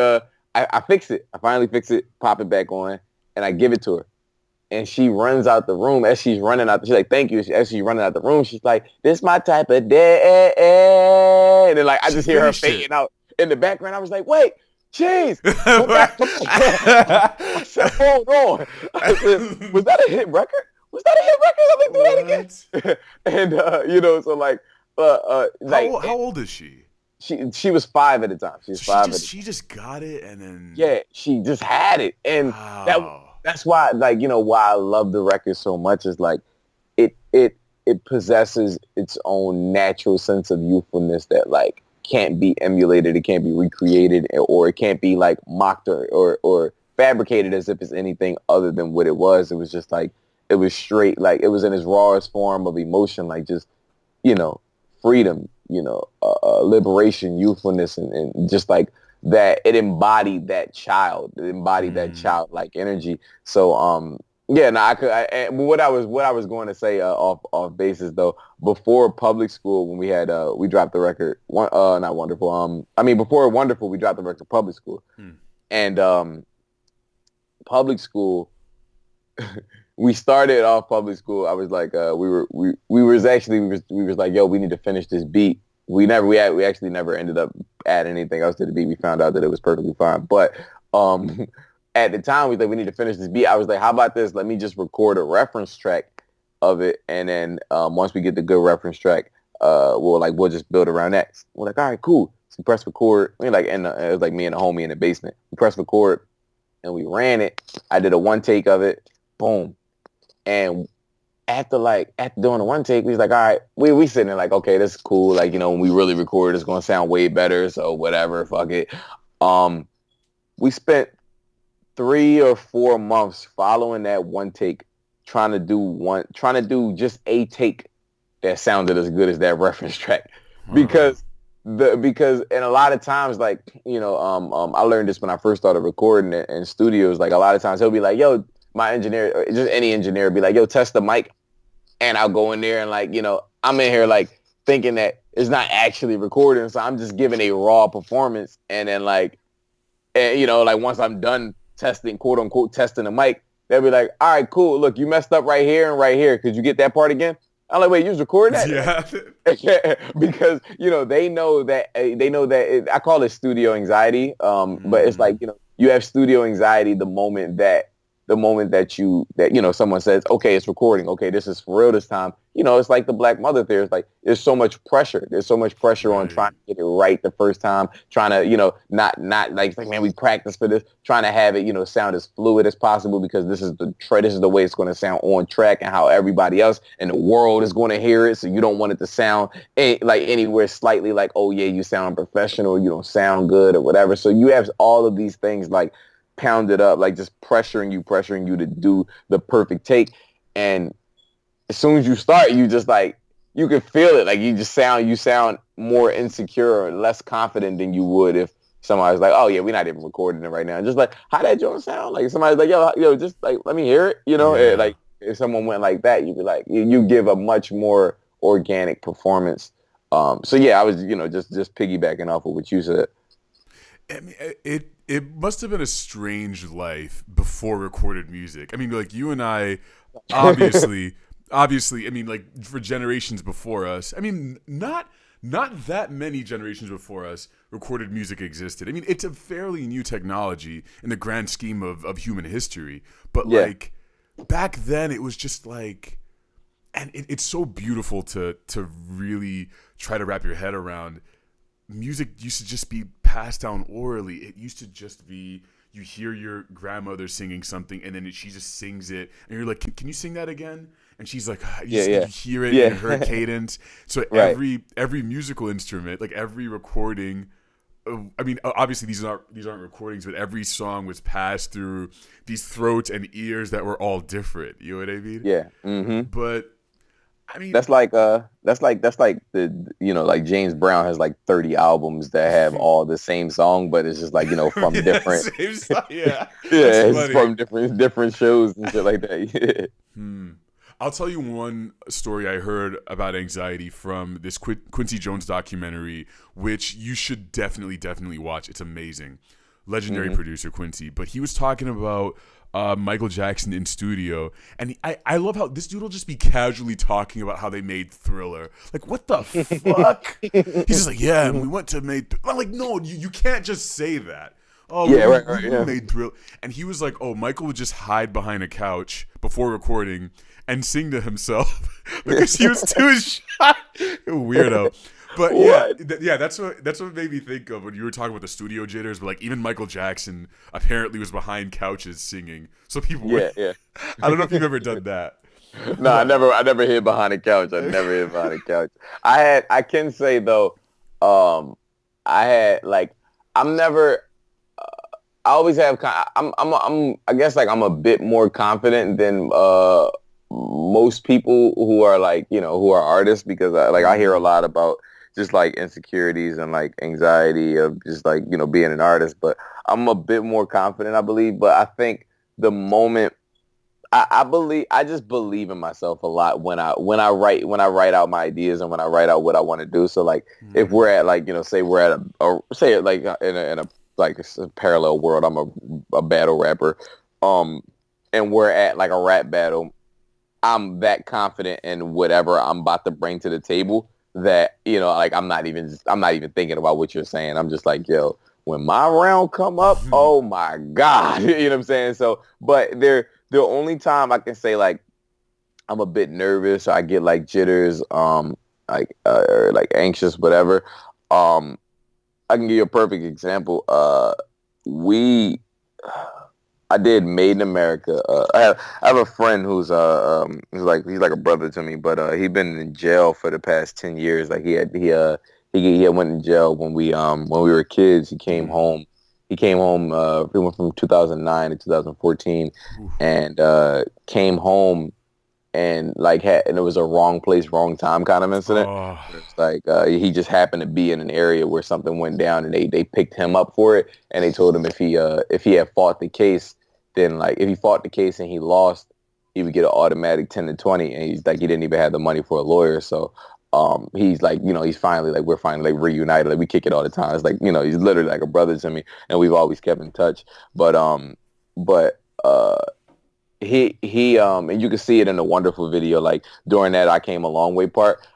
I fix it. I finally fix it, pop it back on, and I give it to her. And she runs out the room. As she's running out, she's like, thank you. As she's running out the room, she's like, this my type of day. And then like, I just hear her fading out in the background. I was like, wait, Cheese, come back. I said, hold on. I said, was that a hit record? Was that a hit record? I'm like, do that again. And, so like, how old is she? She was 5 at the time. She was 5 She just got it, and then she just had it, and wow. that's why, like, why I love the record so much is like it possesses its own natural sense of youthfulness that like can't be emulated, it can't be recreated, or it can't be like mocked or fabricated as if it's anything other than what it was. It was just like, it was straight, like it was in its rawest form of emotion, like just freedom, liberation, youthfulness, and just like that. It embodied that child. It embodied that childlike energy. So what I was going to say off basis though, before public school, when we dropped the record, not Wonderful. Before Wonderful, we dropped the record public school, and public school. We started off public school. I was like, we was like, yo, we need to finish this beat. We actually never ended up adding anything else to the beat. We found out that it was perfectly fine. But at the time, we need to finish this beat. I was like, how about this? Let me just record a reference track of it, and then once we get the good reference track, we'll just build around that. We're like, all right, cool. So we press record. We like, and it was like me and the homie in the basement. We press record, and we ran it. I did a one take of it. Boom. And after doing the one take, we was like, all right, we sitting there like, okay, this is cool. Like, when we really record, it's gonna sound way better. So whatever, fuck it. We spent 3 or 4 months following that one take, trying to do just a take that sounded as good as that reference track, because and a lot of times, like, I learned this when I first started recording it in studios. Like, a lot of times he'll be like, yo, my engineer, or just any engineer, be like, yo, test the mic, and I'll go in there and, like, I'm in here like thinking that it's not actually recording, so I'm just giving a raw performance, and then like once I'm done testing, quote unquote, testing the mic, they'll be like, all right, cool, look, you messed up right here and right here, could you get that part again? I'm like, wait, you was recording that? Yeah. Because they know that I call it studio anxiety, but it's like, you have studio anxiety the moment that someone says, okay, it's recording, okay, this is for real this time. It's like the Black Mother theory. It's like, there's so much pressure. There's so much pressure on trying to get it right the first time, trying to, not like, man, we practice for this, trying to have it, sound as fluid as possible, because this is the way it's going to sound on track, and how everybody else in the world is going to hear it. So you don't want it to sound like anywhere slightly like, oh yeah, you sound professional, you don't sound good or whatever. So you have all of these things like pounded up, like just pressuring you to do the perfect take. And as soon as you start, you just like, you can feel it. Like, you sound more insecure or less confident than you would if somebody's like, oh yeah, we're not even recording it right now. And just like, how that joint sound? Like, somebody's like, yo, just like, let me hear it. And, like, if someone went like that, you'd be like, you give a much more organic performance. So yeah, I was, just piggybacking off of what you said. I mean, it must have been a strange life before recorded music. I mean, like, you and I, obviously, I mean, like, for generations before us, I mean, not that many generations before us, recorded music existed. I mean, it's a fairly new technology in the grand scheme of human history. But, like, back then, it was just like, and it's so beautiful to really try to wrap your head around. Music used to just be passed down orally. It used to just be, you hear your grandmother singing something, and then she just sings it, and you're like, can you sing that again? And she's like, you hear it in her cadence. So every musical instrument, like every recording, I mean, obviously these aren't recordings, but every song was passed through these throats and ears that were all different. You know what I mean? Yeah. Mm-hmm. But I mean, that's like the like James Brown has like 30 albums that have all the same song, but it's just like, from different, same song, it's from different shows and shit like that. I'll tell you one story I heard about anxiety from this Quincy Jones documentary, which you should definitely watch. It's amazing. Legendary producer Quincy, but he was talking about Michael Jackson in studio, and I love how this dude will just be casually talking about how they made Thriller. Like, what the fuck? He's just like, yeah, and we went to make. I'm like, no, you can't just say that. Oh, we made Thriller. And he was like, oh, Michael would just hide behind a couch before recording and sing to himself because he was too shy. Weirdo. But that's what made me think of when you were talking about the studio jitters. But like, even Michael Jackson apparently was behind couches singing. So people I don't know if you've ever done that. No, I never hid behind a couch. I never hid behind a couch. I can say though, I'm never. I always have. I guess like I'm a bit more confident than most people who are like, who are artists, because I hear a lot about just like insecurities and like anxiety of just like, being an artist. But I'm a bit more confident, I believe. But I think the moment I just believe in myself a lot when I write out my ideas and when I write out what I want to do. So like if we're at like, say we're at in a like a parallel world, I'm a battle rapper, and we're at like a rap battle, I'm that confident in whatever I'm about to bring to the table that, like I'm not even thinking about what you're saying. I'm just like, yo, when my round come up, oh my God, you know what I'm saying? So, but the only time I can say like I'm a bit nervous. I get like jitters, or like anxious, whatever. Um, I can give you a perfect example. We I did Made in America. I have a friend he's like a brother to me, but he's been in jail for the past 10 years. Like he had went in jail when we were kids. He came home. He went from 2009 to 2014, Oof. and came home and like and it was a wrong place, wrong time kind of incident. Oh, It's like he just happened to be in an area where something went down, and they picked him up for it, and they told him if he had fought the case, then like if he fought the case and he lost, he would get an automatic 10 to 20, and he's like he didn't even have the money for a lawyer, so he's like he's finally like we're finally like reunited, like we kick it all the time. It's like he's literally like a brother to me, and we've always kept in touch, but and you can see it in the wonderful video. Like during that I came a long way part.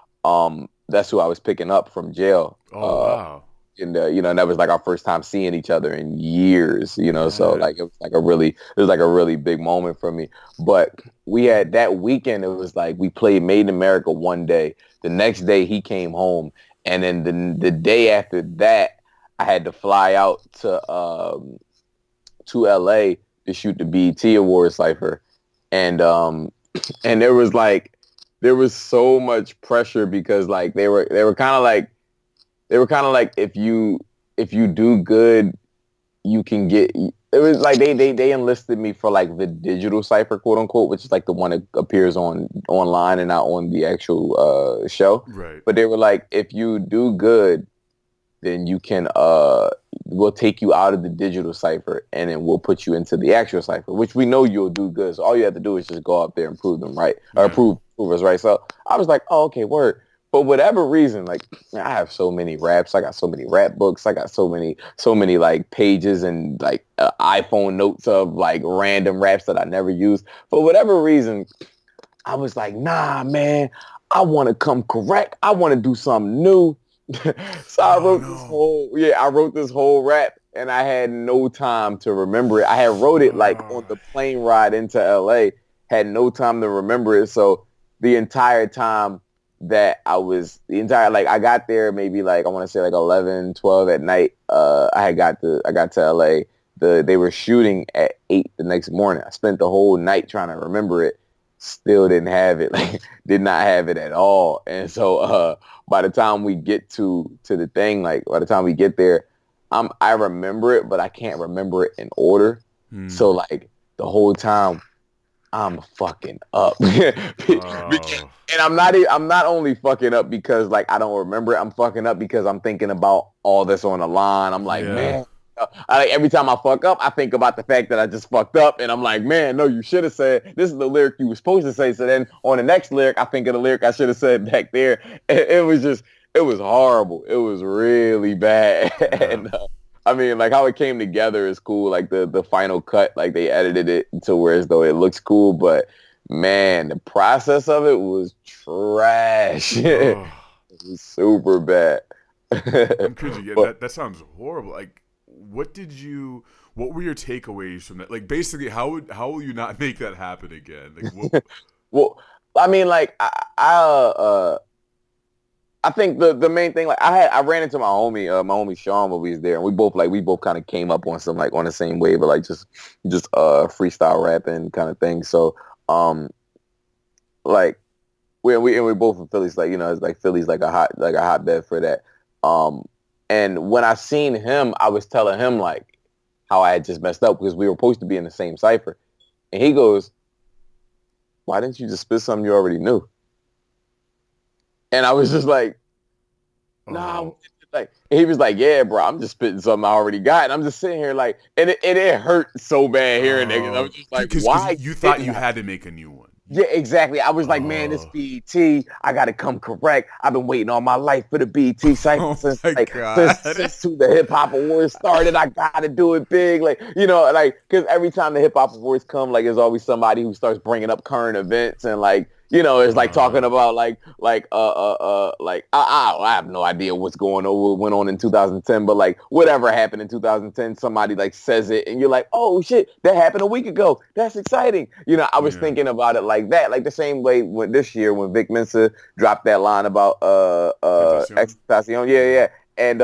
That's who I was picking up from jail. oh wow. And and that was like our first time seeing each other in years. So Yeah. like it was like a really big moment for me. But we had that weekend. It was like we played Made in America one day. The next day he came home, and then the day after that I had to fly out to LA to shoot the BET Awards cipher, and and there was so much pressure because like they were kind of like if you do good you can get. It was like they enlisted me for like the digital cipher, quote unquote, which is like the one that appears online and not on the actual show. Right. But they were like, if you do good, then you can we'll take you out of the digital cipher and then we'll put you into the actual cipher, which we know you'll do good. So all you have to do is just go out there and prove them right, or prove us right. So I was like, oh, okay, word. For whatever reason, like man, I have so many raps. I got so many rap books. I got so many like pages and like iPhone notes of like random raps that I never use. For whatever reason, I was like, nah, man, I want to come correct. I want to do something new. So I wrote this whole rap, and I had no time to remember it. I had wrote it like on the plane ride into LA, had no time to remember it. So the entire time that I got there maybe like I want to say like 11, 12 at night. I got to LA. They were shooting at 8 the next morning. I spent the whole night trying to remember it. Still didn't have it. Like did not have it at all. And so by the time we get to the thing, like by the time we get there, I remember it, but I can't remember it in order. So like the whole time I'm fucking up. And I'm not only fucking up because like I don't remember it, I'm fucking up because I'm thinking about all this on the line. I'm like, man, every time I fuck up, I think about the fact that I just fucked up, and I'm like, man, no, you should have said this is the lyric you were supposed to say. So then on the next lyric, I think of the lyric I should have said back there. It was horrible. It was really bad. And I mean, like how it came together is cool. Like the final cut, like they edited it to where as though it looks cool, but man, the process of it was trash. It was super bad. I'm crazy. Yeah, that sounds horrible. Like, what were your takeaways from that? Like, basically, how will you not make that happen again? Like, well, I mean, like, I think the main thing, like, I ran into my homie Sean when we was there, and we both kind of came up on some like on the same wave, but like just freestyle rapping kind of thing. So, like, we're both from Philly, so like it's like Philly's like a hotbed for that. And when I seen him, I was telling him like how I had just messed up because we were supposed to be in the same cipher. And he goes, why didn't you just spit something you already knew? And I was just like, nah. Like, and he was like, yeah, bro, I'm just spitting something I already got. And I'm just sitting here like, and it hurt so bad hearing it. I was just like, why? You thought you had to make a new one. Yeah, exactly. I was like, man, this BET, I got to come correct. I've been waiting all my life for the BET cycle since to the Hip Hop Awards started. I got to do it big. Like, like, because every time the Hip Hop Awards come, like, there's always somebody who starts bringing up current events and, like, it's like talking about I have no idea what went on in 2010, but like whatever happened in 2010, somebody like says it, and you're like, oh shit, that happened a week ago. That's exciting. I was thinking about it like that, like the same way when this year when Vic Mensa dropped that line about Extacion. Yeah. And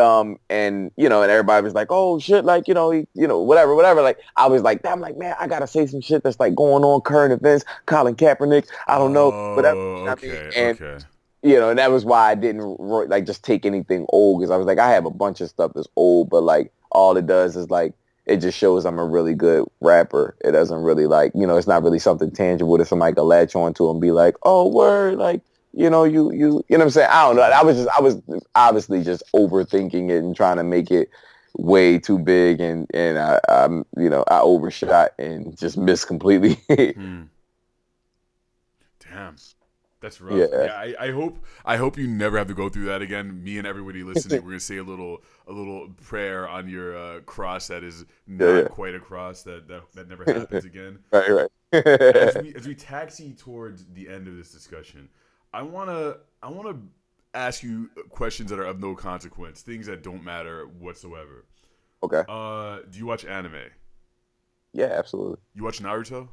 and everybody was like, oh shit, like whatever. Like I was like, I'm like, man, I gotta say some shit that's like going on, current events, Colin Kaepernick, I don't know, whatever. Okay, okay. And that was why I didn't like just take anything old, because I was like, I have a bunch of stuff that's old, but like all it does is like it just shows I'm a really good rapper. It doesn't really like it's not really something tangible that somebody can latch onto and be like, oh word, like. You know what I'm saying? I don't know. I was obviously just overthinking it and trying to make it way too big, and I overshot and just missed completely. Damn, that's rough. Yeah, I hope you never have to go through that again. Me and everybody listening, we're gonna say a little prayer on your cross that is not quite a cross that never happens again. Right. As we taxi towards the end of this discussion, I wanna ask you questions that are of no consequence, things that don't matter whatsoever. Okay. Do you watch anime? Yeah, absolutely. You watch Naruto?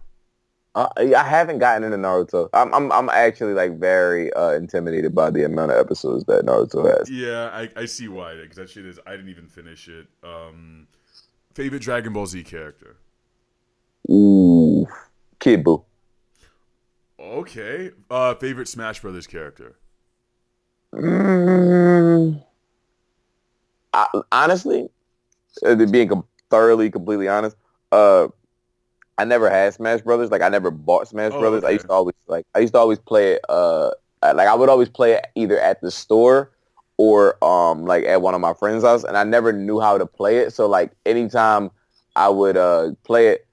I haven't gotten into Naruto. I'm actually like very intimidated by the amount of episodes that Naruto has. Yeah, I see why. Because that shit is. I didn't even finish it. Favorite Dragon Ball Z character? Ooh, Kid Buu. Okay. Favorite Smash Brothers character? Honestly, being thoroughly, completely honest, I never had Smash Brothers. Like I never bought Smash Brothers. Okay. I used to always play it. Like I would always play it either at the store or like at one of my friends' house, and I never knew how to play it. So like anytime I would play it,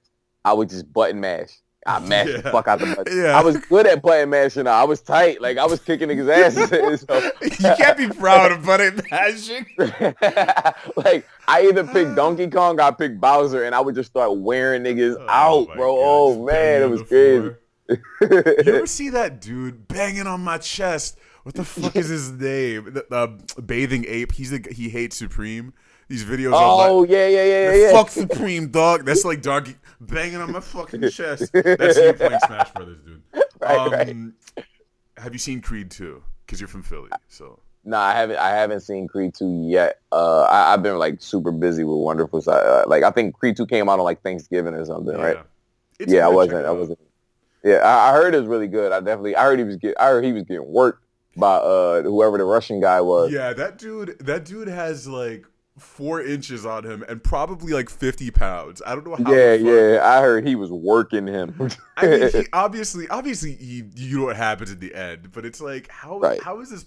I would just button mash. I mashed the fuck out the button. Yeah. I was good at button mashing. I was tight. Like I was kicking niggas' asses. So. You can't be proud of button mashing. Like I either picked Donkey Kong or I picked Bowser, and I would just start wearing niggas out, bro. God. Oh man, it was crazy. You ever see that dude banging on my chest? What the fuck is his name? The Bathing Ape. He hates Supreme. These videos. Oh yeah. Fuck Supreme, dog. That's like Donkey banging on my fucking chest. That's you playing Smash Brothers, dude. Right. Have you seen Creed 2? Because you're from Philly, so. No, I haven't seen Creed 2 yet. I've been like super busy with Wonderful Side. Like I think Creed 2 came out on like Thanksgiving or something, right? I wasn't. Yeah, I heard it was really good. I heard he was getting worked by whoever the Russian guy was. Yeah, that dude has like 4 inches on him and probably like 50 pounds. I don't know how. Yeah. I heard he was working him. I mean, he obviously, you know what happens at the end, but it's like, how is this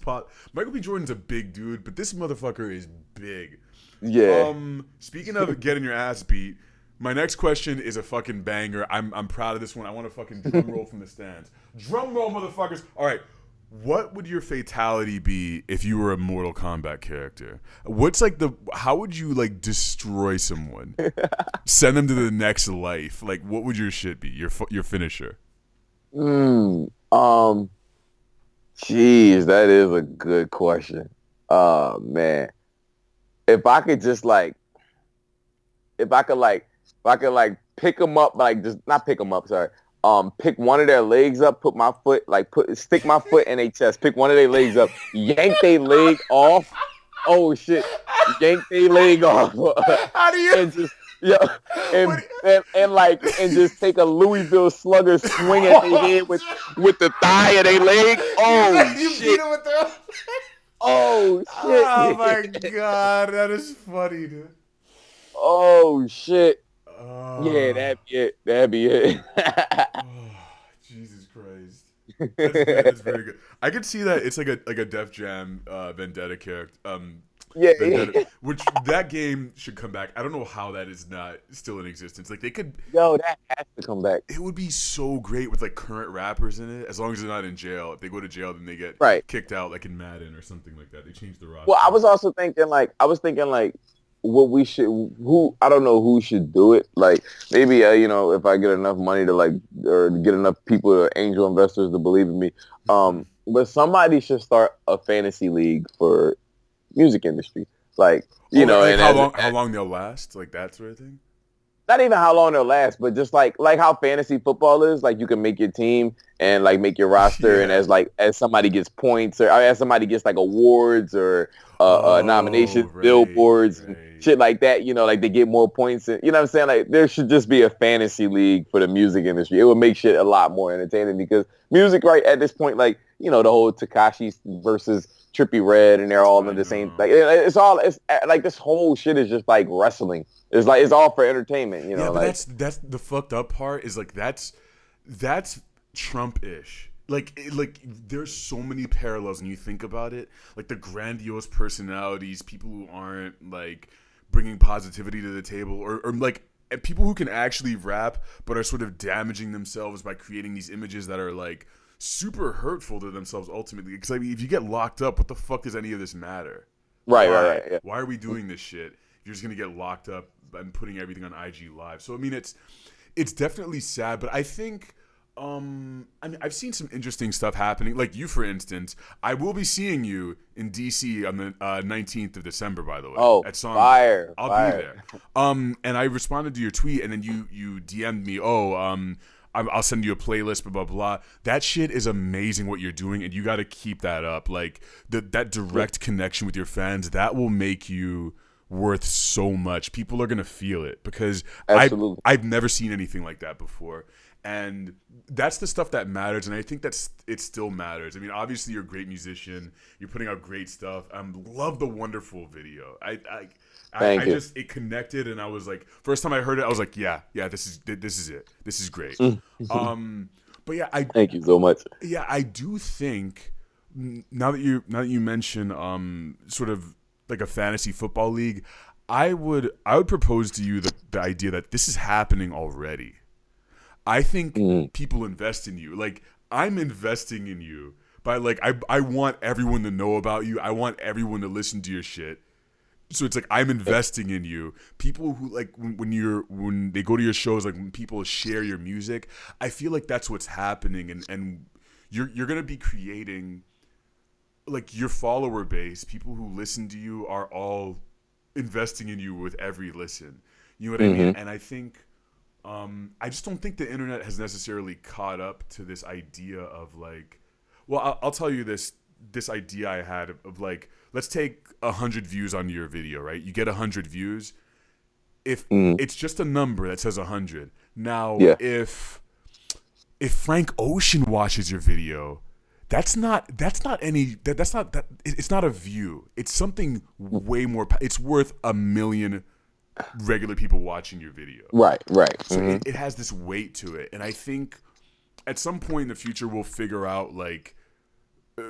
Michael B. Jordan's a big dude, but this motherfucker is big. Yeah. Speaking of getting your ass beat, my next question is a fucking banger. I'm proud of this one. I want a fucking drum roll from the stands. Drum roll, motherfuckers. All right. What would your fatality be if you were a Mortal Kombat character? How would you like destroy someone? Send them to the next life? Like what would your shit be? Your finisher? Jeez, that is a good question. Man. If I could pick them up, like just not pick them up, sorry. Pick one of their legs up, stick my foot in their chest, pick one of their legs up, yank their leg off. Oh shit, yank their leg off. How do you? And just and just take a Louisville Slugger swing at their head with the thigh of their leg. Oh you shit. beat him with their... Oh shit. Oh my god, that is funny, dude. Oh shit. Yeah, that'd be it. Jesus Christ. That's very good. I could see that. It's like a Def Jam Vendetta character. Vendetta, which that game should come back. I don't know how that is not still in existence. Like they could. Yo, that has to come back. It would be so great with like current rappers in it. As long as they're not in jail. If they go to jail, then they get kicked out, like in Madden or something like that. They change the roster. Well, I was thinking like what we should, who, I don't know who should do it. Like maybe, if I get enough money to like, or get enough people, angel investors to believe in me. But somebody should start a fantasy league for music industry. Like, like and how long they'll last, like that sort of thing. not even how long they'll last, but just like how fantasy football is. Like you can make your team and like make your roster, and Yeah. as somebody gets points or as somebody gets like awards or Oh, nominations, right, billboards and right. shit like that. Like they get more points. And, you know what I'm saying? Like there should just be a fantasy league for the music industry. It would make shit a lot more entertaining because music right at this point, like the whole Takashi versus Trippie Redd, and they're all I in the same. know. Like it's like this whole shit is just like wrestling. It's all for entertainment, Yeah, but like that's the fucked up part is like that's Trump-ish. Like there's so many parallels when you think about it. Like the grandiose personalities, people who aren't like bringing positivity to the table, or like people who can actually rap but are sort of damaging themselves by creating these images that are like super hurtful to themselves ultimately. Because I mean, if you get locked up, what the fuck does any of this matter? right, yeah. Why are we doing this shit? You're just gonna get locked up and putting everything on IG Live. So I mean, it's definitely sad, but I think I mean, I've seen some interesting stuff happening. Like you, for instance, I will be seeing you in DC on the 19th of December. By the way, Oh, at Songbook. fire, I'll be fire. there. And I responded to your tweet, and then you DM'd me. Oh, I'll send you a playlist, blah, blah, blah. That shit is amazing what you're doing, and you got to keep that up. Like, that direct connection with your fans, that will make you worth so much. People are going to feel it because Absolutely. I've never seen anything like that before. And that's the stuff that matters, and I think it still matters. I mean, obviously you're a great musician. You're putting out great stuff. Love the wonderful video. Thank I you. just it connected, and I was like, first time I heard it, I was like, yeah, this is it. This is great. But yeah, Thank you so much. I do think now that you mention sort of like a fantasy football league, I would propose to you the idea that this is happening already. I think people invest in you. Like I'm investing in you by like I want everyone to know about you. I want everyone to listen to your shit. So it's like I'm investing in you. People who like when they go to your shows, like when people share your music, I feel like that's what's happening, and you're gonna be creating like your follower base. People who listen to you are all investing in you with every listen. You know what I mean? And I think I just don't think the internet has necessarily caught up to this idea of like, well, I'll tell you this idea I had of like, let's take 100 views on your video, right? You get 100 views. If it's just a number that says 100. Now, Yeah. if Frank Ocean watches your video, it's not a view. It's something way more. It's worth 1 million regular people watching your video. Right. So it has this weight to it, and I think at some point in the future we'll figure out like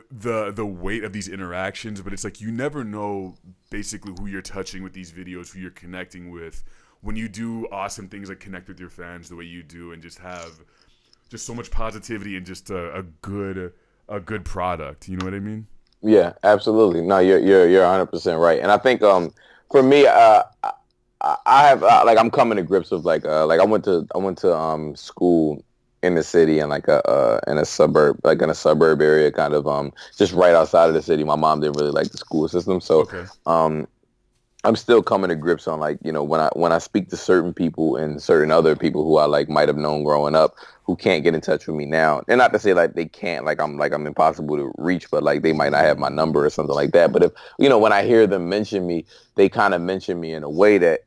the weight of these interactions. But it's like you never know basically who you're touching with these videos, who you're connecting with when you do awesome things like connect with your fans the way you do, and just have just so much positivity and just a good product. You know what I mean? Yeah, absolutely. No, you're 100% right. And I think for me, I have like I'm coming to grips with like I went to school in the city and like in a suburb area, kind of just right outside of the city. My mom didn't really like the school system, so Okay. I'm still coming to grips on like when I speak to certain people and certain other people who I like might have known growing up who can't get in touch with me now. And not to say like they can't, like I'm impossible to reach, but like they might not have my number or something like that. But if when I hear them mention me, they kind of mention me in a way that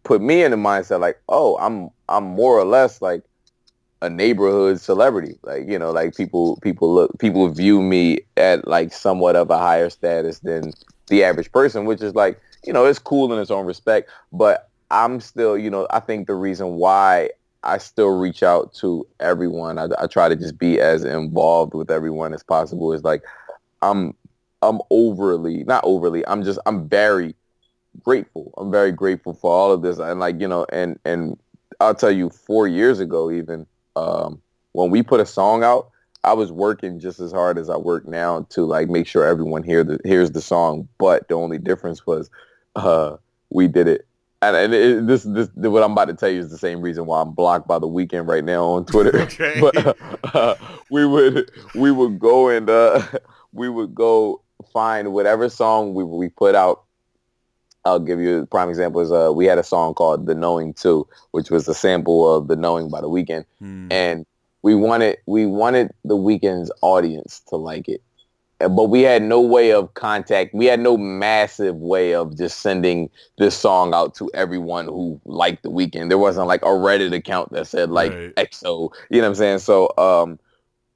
put me in the mindset like, oh, I'm more or less like a neighborhood celebrity. Like like people view me at like somewhat of a higher status than the average person, which is like it's cool in its own respect. But I'm still I think the reason why I still reach out to everyone, I try to just be as involved with everyone as possible, is like I'm overly, not overly, I'm very grateful. I'm very grateful for all of this. And like and I'll tell you, 4 years ago even, when we put a song out, I was working just as hard as I work now to like make sure everyone hears the song. But the only difference was we did it. This what I'm about to tell you is the same reason why I'm blocked by the Weeknd right now on Twitter. Okay. But we would go and we would go find whatever song we put out. I'll give you a prime example. Is we had a song called "The Knowing 2," which was a sample of "The Knowing" by the Weeknd, and we wanted the Weeknd's audience to like it. But we had no way of contact. We had no massive way of just sending this song out to everyone who liked the Weeknd. There wasn't like a Reddit account that said like Right. EXO. You know what I'm saying? So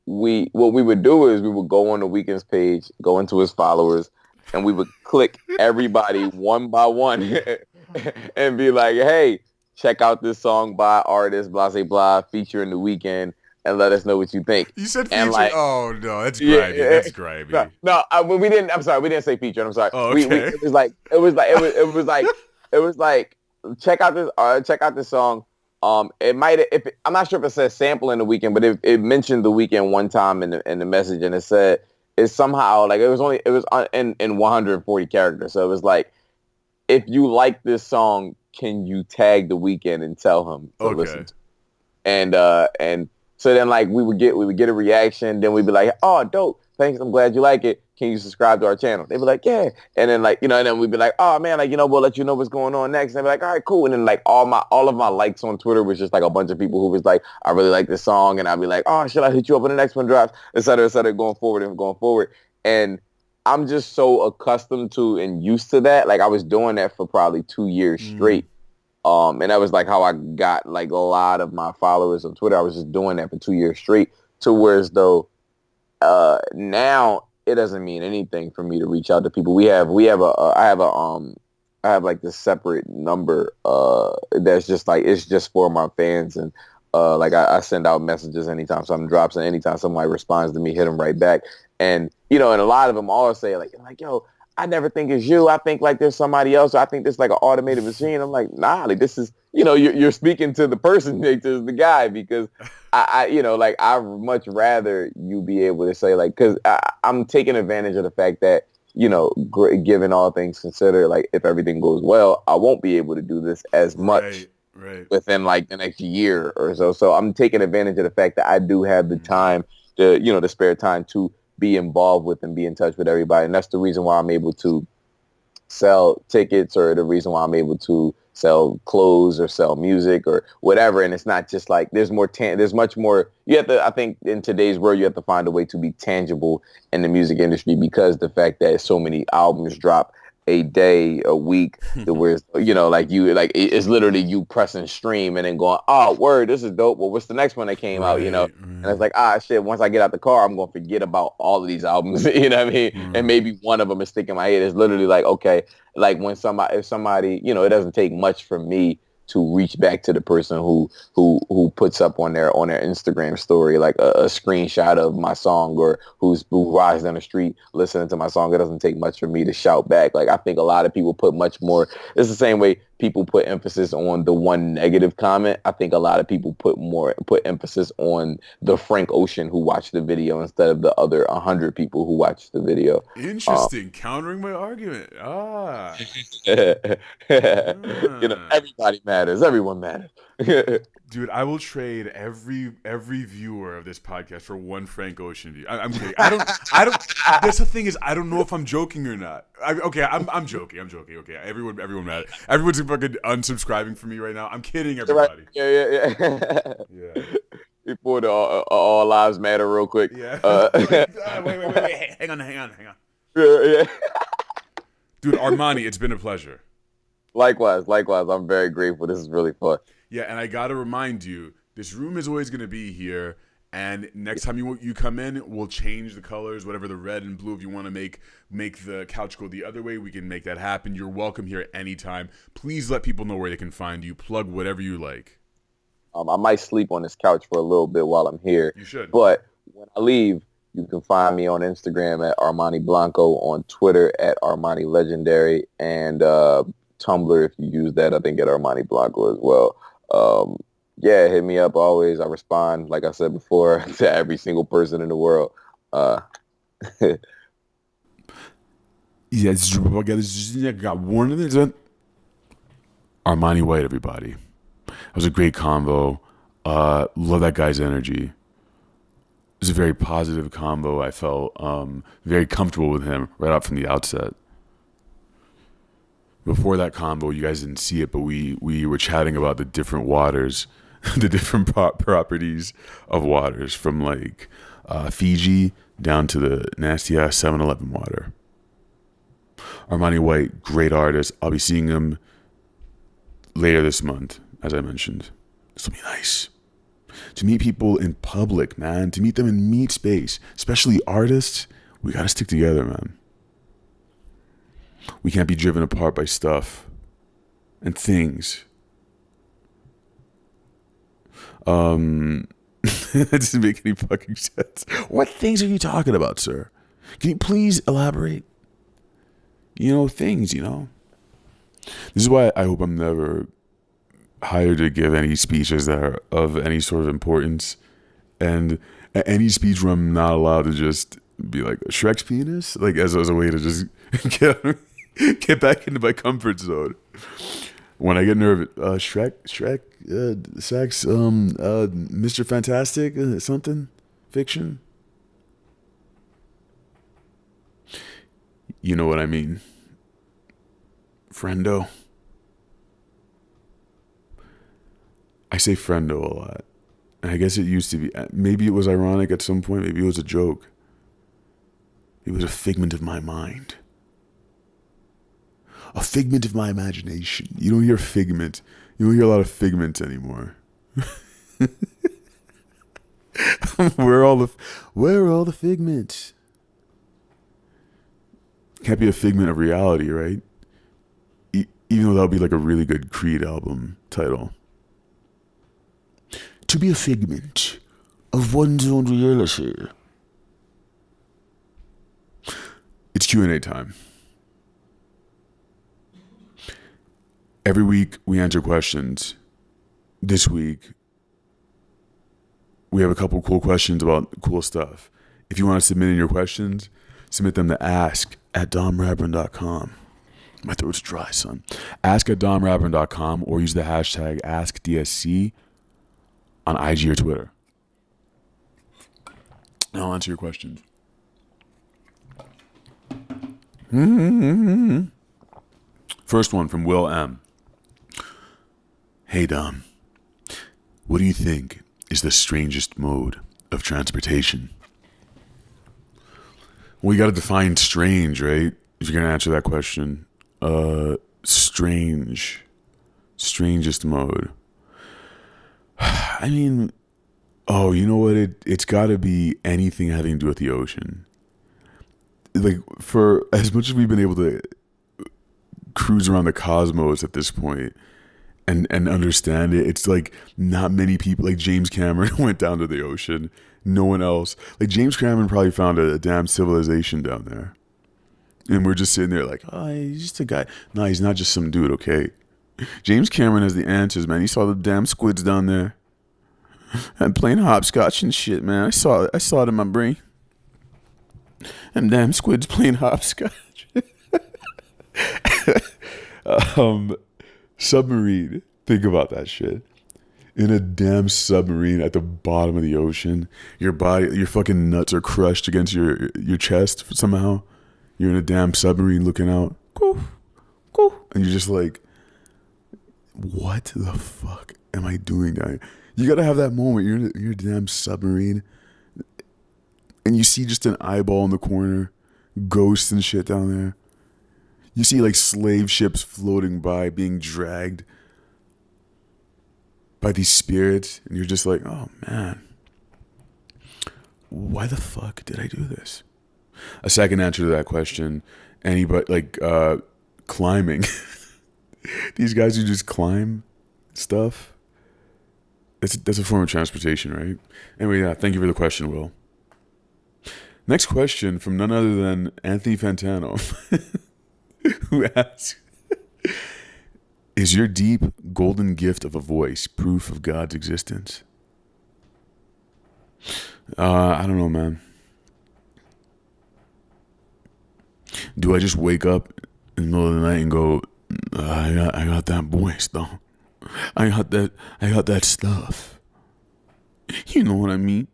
what we would do is we would go on the Weeknd's page, go into his followers, and we would click everybody one by one and be like, hey, check out this song by artist blah blah blah featuring the Weeknd, and let us know what you think. You said And feature. like, Oh no, that's yeah, grimy. That's grimy. no, we didn't. I'm sorry, we didn't say featured. I'm sorry. Oh, We okay. it was like check out this song. It might if it, I'm not sure if it says sample in the Weeknd, but it mentioned the Weeknd one time in the message, and it said it's somehow like it was in 140 characters. So it was like, if you like this song, can you tag the Weeknd and tell him to listen to it? And so then like we would get a reaction, then we'd be like, oh dope, thanks, I'm glad you like it. Can you subscribe to our channel? They'd be like, yeah. And then like, and then we'd be like, oh man, like, we'll let you know what's going on next. And they'd be like, all right, cool. And then like all of my likes on Twitter was just like a bunch of people who was like, I really like this song, and I'd be like, oh, should I hit you up when the next one drops, et cetera, going forward. And I'm just so accustomed to and used to that. Like I was doing that for probably 2 years straight. And that was like how I got like a lot of my followers on Twitter. I was just doing that for 2 years straight, to whereas though now it doesn't mean anything for me to reach out to people. I have like this separate number that's just like, it's just for my fans, and like I send out messages anytime something drops, and anytime somebody responds to me, hit them right back. And and a lot of them all say like yo, I never think it's you. I think like there's somebody else. Or I think this is like an automated machine. I'm like, nah, like this is, you're speaking to the person, to the guy, because I like I'd much rather you be able to say like, because I'm taking advantage of the fact that, given all things considered, like if everything goes well, I won't be able to do this as much within like the next year or so. So I'm taking advantage of the fact that I do have the time the spare time to be involved with and be in touch with everybody. And that's the reason why I'm able to sell tickets, or the reason why I'm able to sell clothes or sell music or whatever. And it's not just like, there's much more. You have to, I think in today's world, you have to find a way to be tangible in the music industry, because the fact that so many albums drop a day, a week, where it's literally you pressing stream and then going, oh word, this is dope. Well, what's the next one that came out? And it's like, shit, once I get out the car, I'm gonna forget about all of these albums. You know what I mean? And maybe one of them is sticking in my head. It's literally like, okay, like if somebody, it doesn't take much for me to reach back to the person who puts up on their Instagram story like a screenshot of my song, or who rides down the street listening to my song. It doesn't take much for me to shout back. Like I think a lot of people put much more. It's the same way people put emphasis on the one negative comment. I think a lot of people put emphasis on the Frank Ocean who watched the video instead of the other 100 people who watched the video. Interesting. Countering my argument. Everybody matters. Everyone matters. Dude, I will trade every viewer of this podcast for one Frank Ocean view. I'm kidding. I don't. That's the thing, is I don't know if I'm joking or not. I'm joking. Okay, everyone mad. Everyone's fucking unsubscribing from me right now. I'm kidding, everybody. Yeah. Yeah. Before the all lives matter, real quick. Yeah. Wait. Hang on. Yeah. Dude, Armani, it's been a pleasure. Likewise. I'm very grateful. This is really fun. Yeah, and I gotta remind you, this room is always gonna be here. And next time you come in, we'll change the colors, whatever, the red and blue. If you want to make the couch go the other way, we can make that happen. You're welcome here anytime. Please let people know where they can find you. Plug whatever you like. I might sleep on this couch for a little bit while I'm here. You should. But when I leave, you can find me on Instagram at Armani Blanco, on Twitter at Armani Legendary, and Tumblr, if you use that, I think at Armani Blanco as well. Yeah, hit me up always. I respond, like I said before, to every single person in the world. Yes, got one of these. Armani White, everybody. It was a great convo. Love that guy's energy. It was a very positive combo. I felt very comfortable with him right out from the outset. Before that combo, you guys didn't see it, but we were chatting about the different waters, the different properties of waters, from like Fiji down to the nasty ass 7-Eleven water. Armani White, great artist. I'll be seeing him later this month, as I mentioned. This will be nice. To meet people in public, man. To meet them in meet space. Especially artists. We gotta stick together, man. We can't be driven apart by stuff and things. That doesn't make any fucking sense. What things are you talking about, sir? Can you please elaborate? Things, This is why I hope I'm never hired to give any speeches that are of any sort of importance. And any speech where I'm not allowed to just be like, Shrek's penis? Like, as a way to just get back into my comfort zone. When I get nervous, Shrek, sex, Mr. Fantastic, something, fiction. You know what I mean. Friendo. I say friendo a lot. And I guess it used to be, maybe it was ironic at some point, maybe it was a joke. It was a figment of my mind. A figment of my imagination. You don't hear figment. You don't hear a lot of figment anymore. Where are all the figments? Can't be a figment of reality, right? Even though that would be like a really good Creed album title. To be a figment of one's own reality. It's Q&A time. Every week we answer questions. This week we have a couple cool questions about cool stuff. If you want to submit in your questions, submit them to ask@domrapper.com. My throat's dry, son. Ask@domrapper.com or use the hashtag AskDSC on IG or Twitter. And I'll answer your questions. First one from Will M. Hey Dom, what do you think is the strangest mode of transportation? Well, you got to define strange, right? If you're going to answer that question. Strangest mode. I mean, you know what? It's got to be anything having to do with the ocean. Like, for as much as we've been able to cruise around the cosmos at this point and understand it, it's like not many people, like James Cameron went down to the ocean. No one else. Like, James Cameron probably found a damn civilization down there. And we're just sitting there like, he's just a guy. No, he's not just some dude, okay? James Cameron has the answers, man. He saw the damn squids down there. And playing hopscotch and shit, man. I saw it in my brain. And damn squids playing hopscotch. Submarine. Think about that shit. In a damn submarine at the bottom of the ocean. Your fucking nuts are crushed against your chest somehow. You're in a damn submarine looking out. Go. And you're just like, what the fuck am I doing down here? You gotta have that moment. You're in a damn submarine. And you see just an eyeball in the corner. Ghosts and shit down there. You see like slave ships floating by, being dragged by these spirits. And you're just like, oh man. Why the fuck did I do this? A second answer to that question, anybody, like climbing. These guys who just climb stuff. That's a form of transportation, right? Anyway, yeah, thank you for the question, Will. Next question from none other than Anthony Fantano, who asks, is your deep golden gift of a voice proof of God's existence? I don't know, man. Do I just wake up in the middle of the night and go, I got that voice though. I got that stuff. You know what I mean?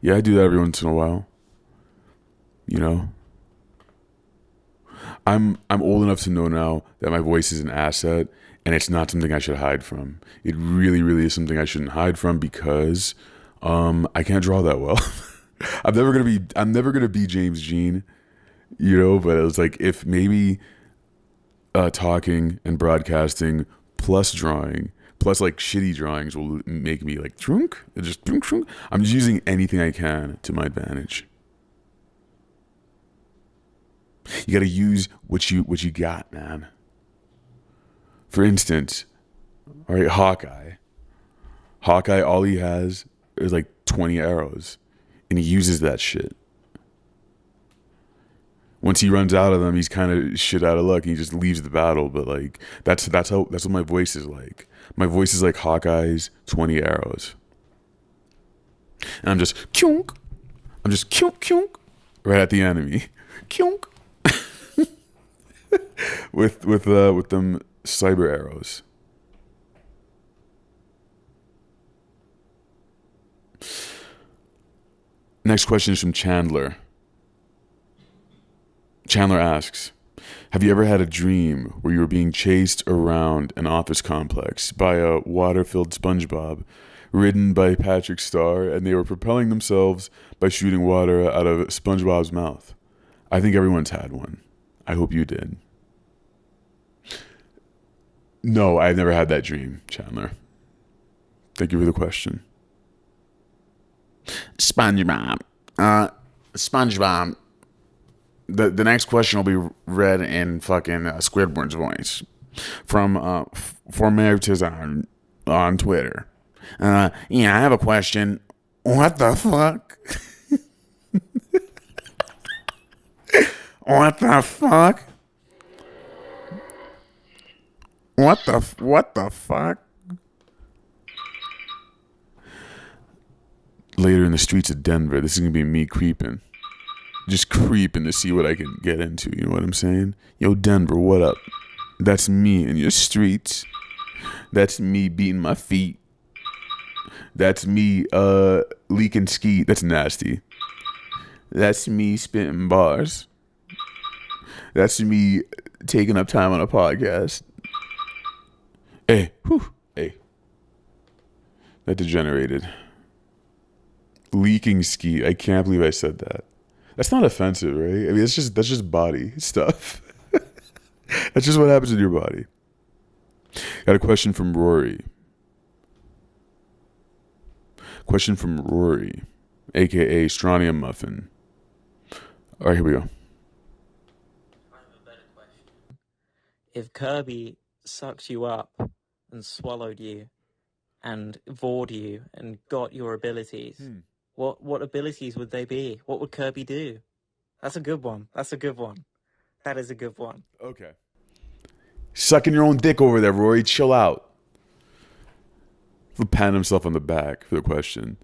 Yeah, I do that every once in a while. You know? I'm old enough to know now that my voice is an asset and it's not something I should hide from. It really, really is something I shouldn't hide from because I can't draw that well. I'm never gonna be James Jean, you know, but it was like if maybe talking and broadcasting plus drawing plus like shitty drawings will make me like trunk. I'm just using anything I can to my advantage. You got to use what you got, man. For instance, all right, Hawkeye, all he has is like 20 arrows, and he uses that shit. Once he runs out of them, he's kind of shit out of luck, and he just leaves the battle. But like that's what my voice is like. My voice is like Hawkeye's 20 arrows, and I'm just kyunk, kyunk right at the enemy, kyunk. with them cyber arrows. Next question is from Chandler. Chandler asks, have you ever had a dream where you were being chased around an office complex by a water-filled SpongeBob ridden by Patrick Star, and they were propelling themselves by shooting water out of SpongeBob's mouth? I think everyone's had one. I hope you did. No, I've never had that dream, Chandler. Thank you for the question. SpongeBob. SpongeBob. The next question will be read in fucking Squidward's voice from Formertizon on Twitter. Yeah, I have a question. What the fuck? What the fuck? What the fuck? Later in the streets of Denver, this is gonna be me creeping. Just creeping to see what I can get into, you know what I'm saying? Yo, Denver, what up? That's me in your streets. That's me beating my feet. That's me leaking skeet. That's nasty. That's me spitting bars. That's me taking up time on a podcast. Hey, hey. That degenerated. Leaking ski. I can't believe I said that. That's not offensive, right? I mean, that's just body stuff. That's just what happens in your body. Got a question from Rory. Question from Rory, aka Strontium Muffin. All right, here we go. I have a better question. If Kirby sucked you up and swallowed you and vored you and got your abilities, what abilities would they be? What would Kirby do? That's a good one. That is a good one. Okay. Sucking your own dick over there, Rory. Chill out. He'll pat himself on the back for the question.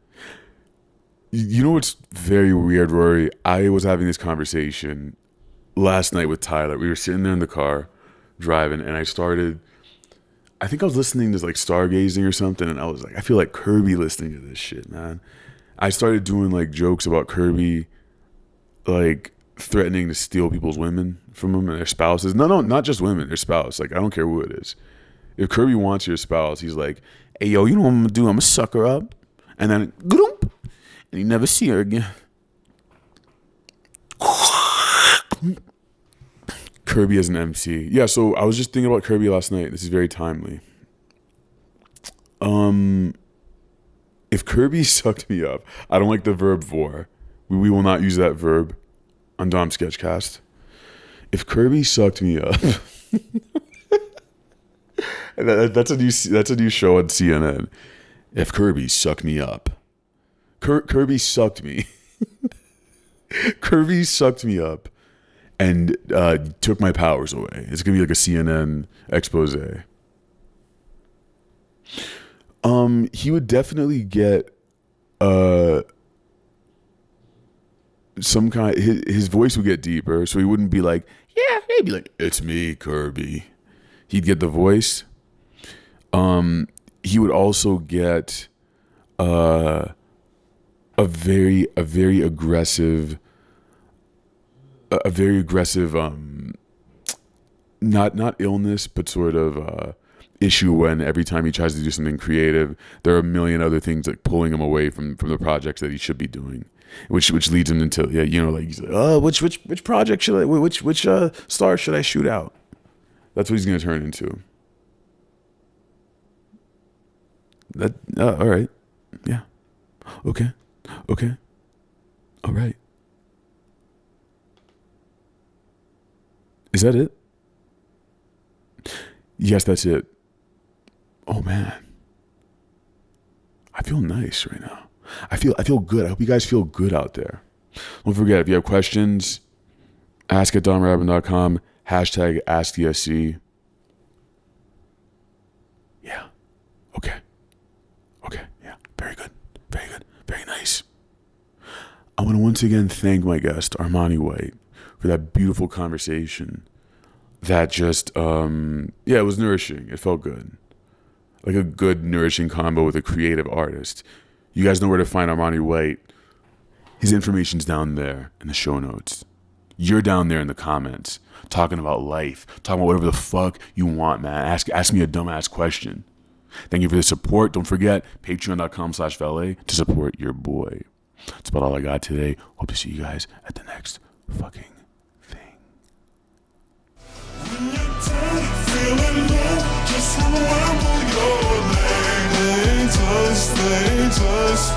You know what's very weird, Rory? I was having this conversation last night with Tyler. We were sitting there in the car driving, and I think I was listening to like stargazing or something, and I was like, I feel like Kirby listening to this shit, man. I started doing like jokes about Kirby like threatening to steal people's women from them and their spouses. No, not just women, their spouse. Like, I don't care who it is. If Kirby wants your spouse, he's like, hey, yo, you know what I'm gonna do? I'm gonna suck her up, and then gloop, and you never see her again. Kirby as an MC. Yeah, so I was just thinking about Kirby last night. This is very timely. If Kirby sucked me up, I don't like the verb vor. We will not use that verb on Dom Sketchcast. If Kirby sucked me up, that's a new show on CNN. If Kirby sucked me up, Kirby sucked me. Kirby sucked me up and took my powers away. It's gonna be like a CNN expose. He would definitely get some kind. His voice would get deeper, so he wouldn't be like, yeah. He'd be like, it's me, Kirby. He'd get the voice. He would also get a very aggressive not illness, but sort of issue when every time he tries to do something creative, there are a million other things like pulling him away from the projects that he should be doing, which leads him into like he's like, oh, which project should I, which star should I shoot out? That's what he's gonna turn into. That all right, yeah, okay, all right. Is that it? Yes, that's it. Oh man, I feel nice right now. I feel good. I hope you guys feel good out there. Don't forget, if you have questions, ask at donrabbin.com, #AskDSC. Yeah. Okay, yeah. Very good. Very nice. I want to once again thank my guest, Armani White, for that beautiful conversation that just, it was nourishing. It felt good. Like a good, nourishing combo with a creative artist. You guys know where to find Armani White. His information's down there in the show notes. You're down there in the comments, talking about life, talking about whatever the fuck you want, man. Ask me a dumbass question. Thank you for the support. Don't forget, patreon.com/valet to support your boy. That's about all I got today. Hope to see you guys at the next fucking thing. Feeling low, just remember your name. They just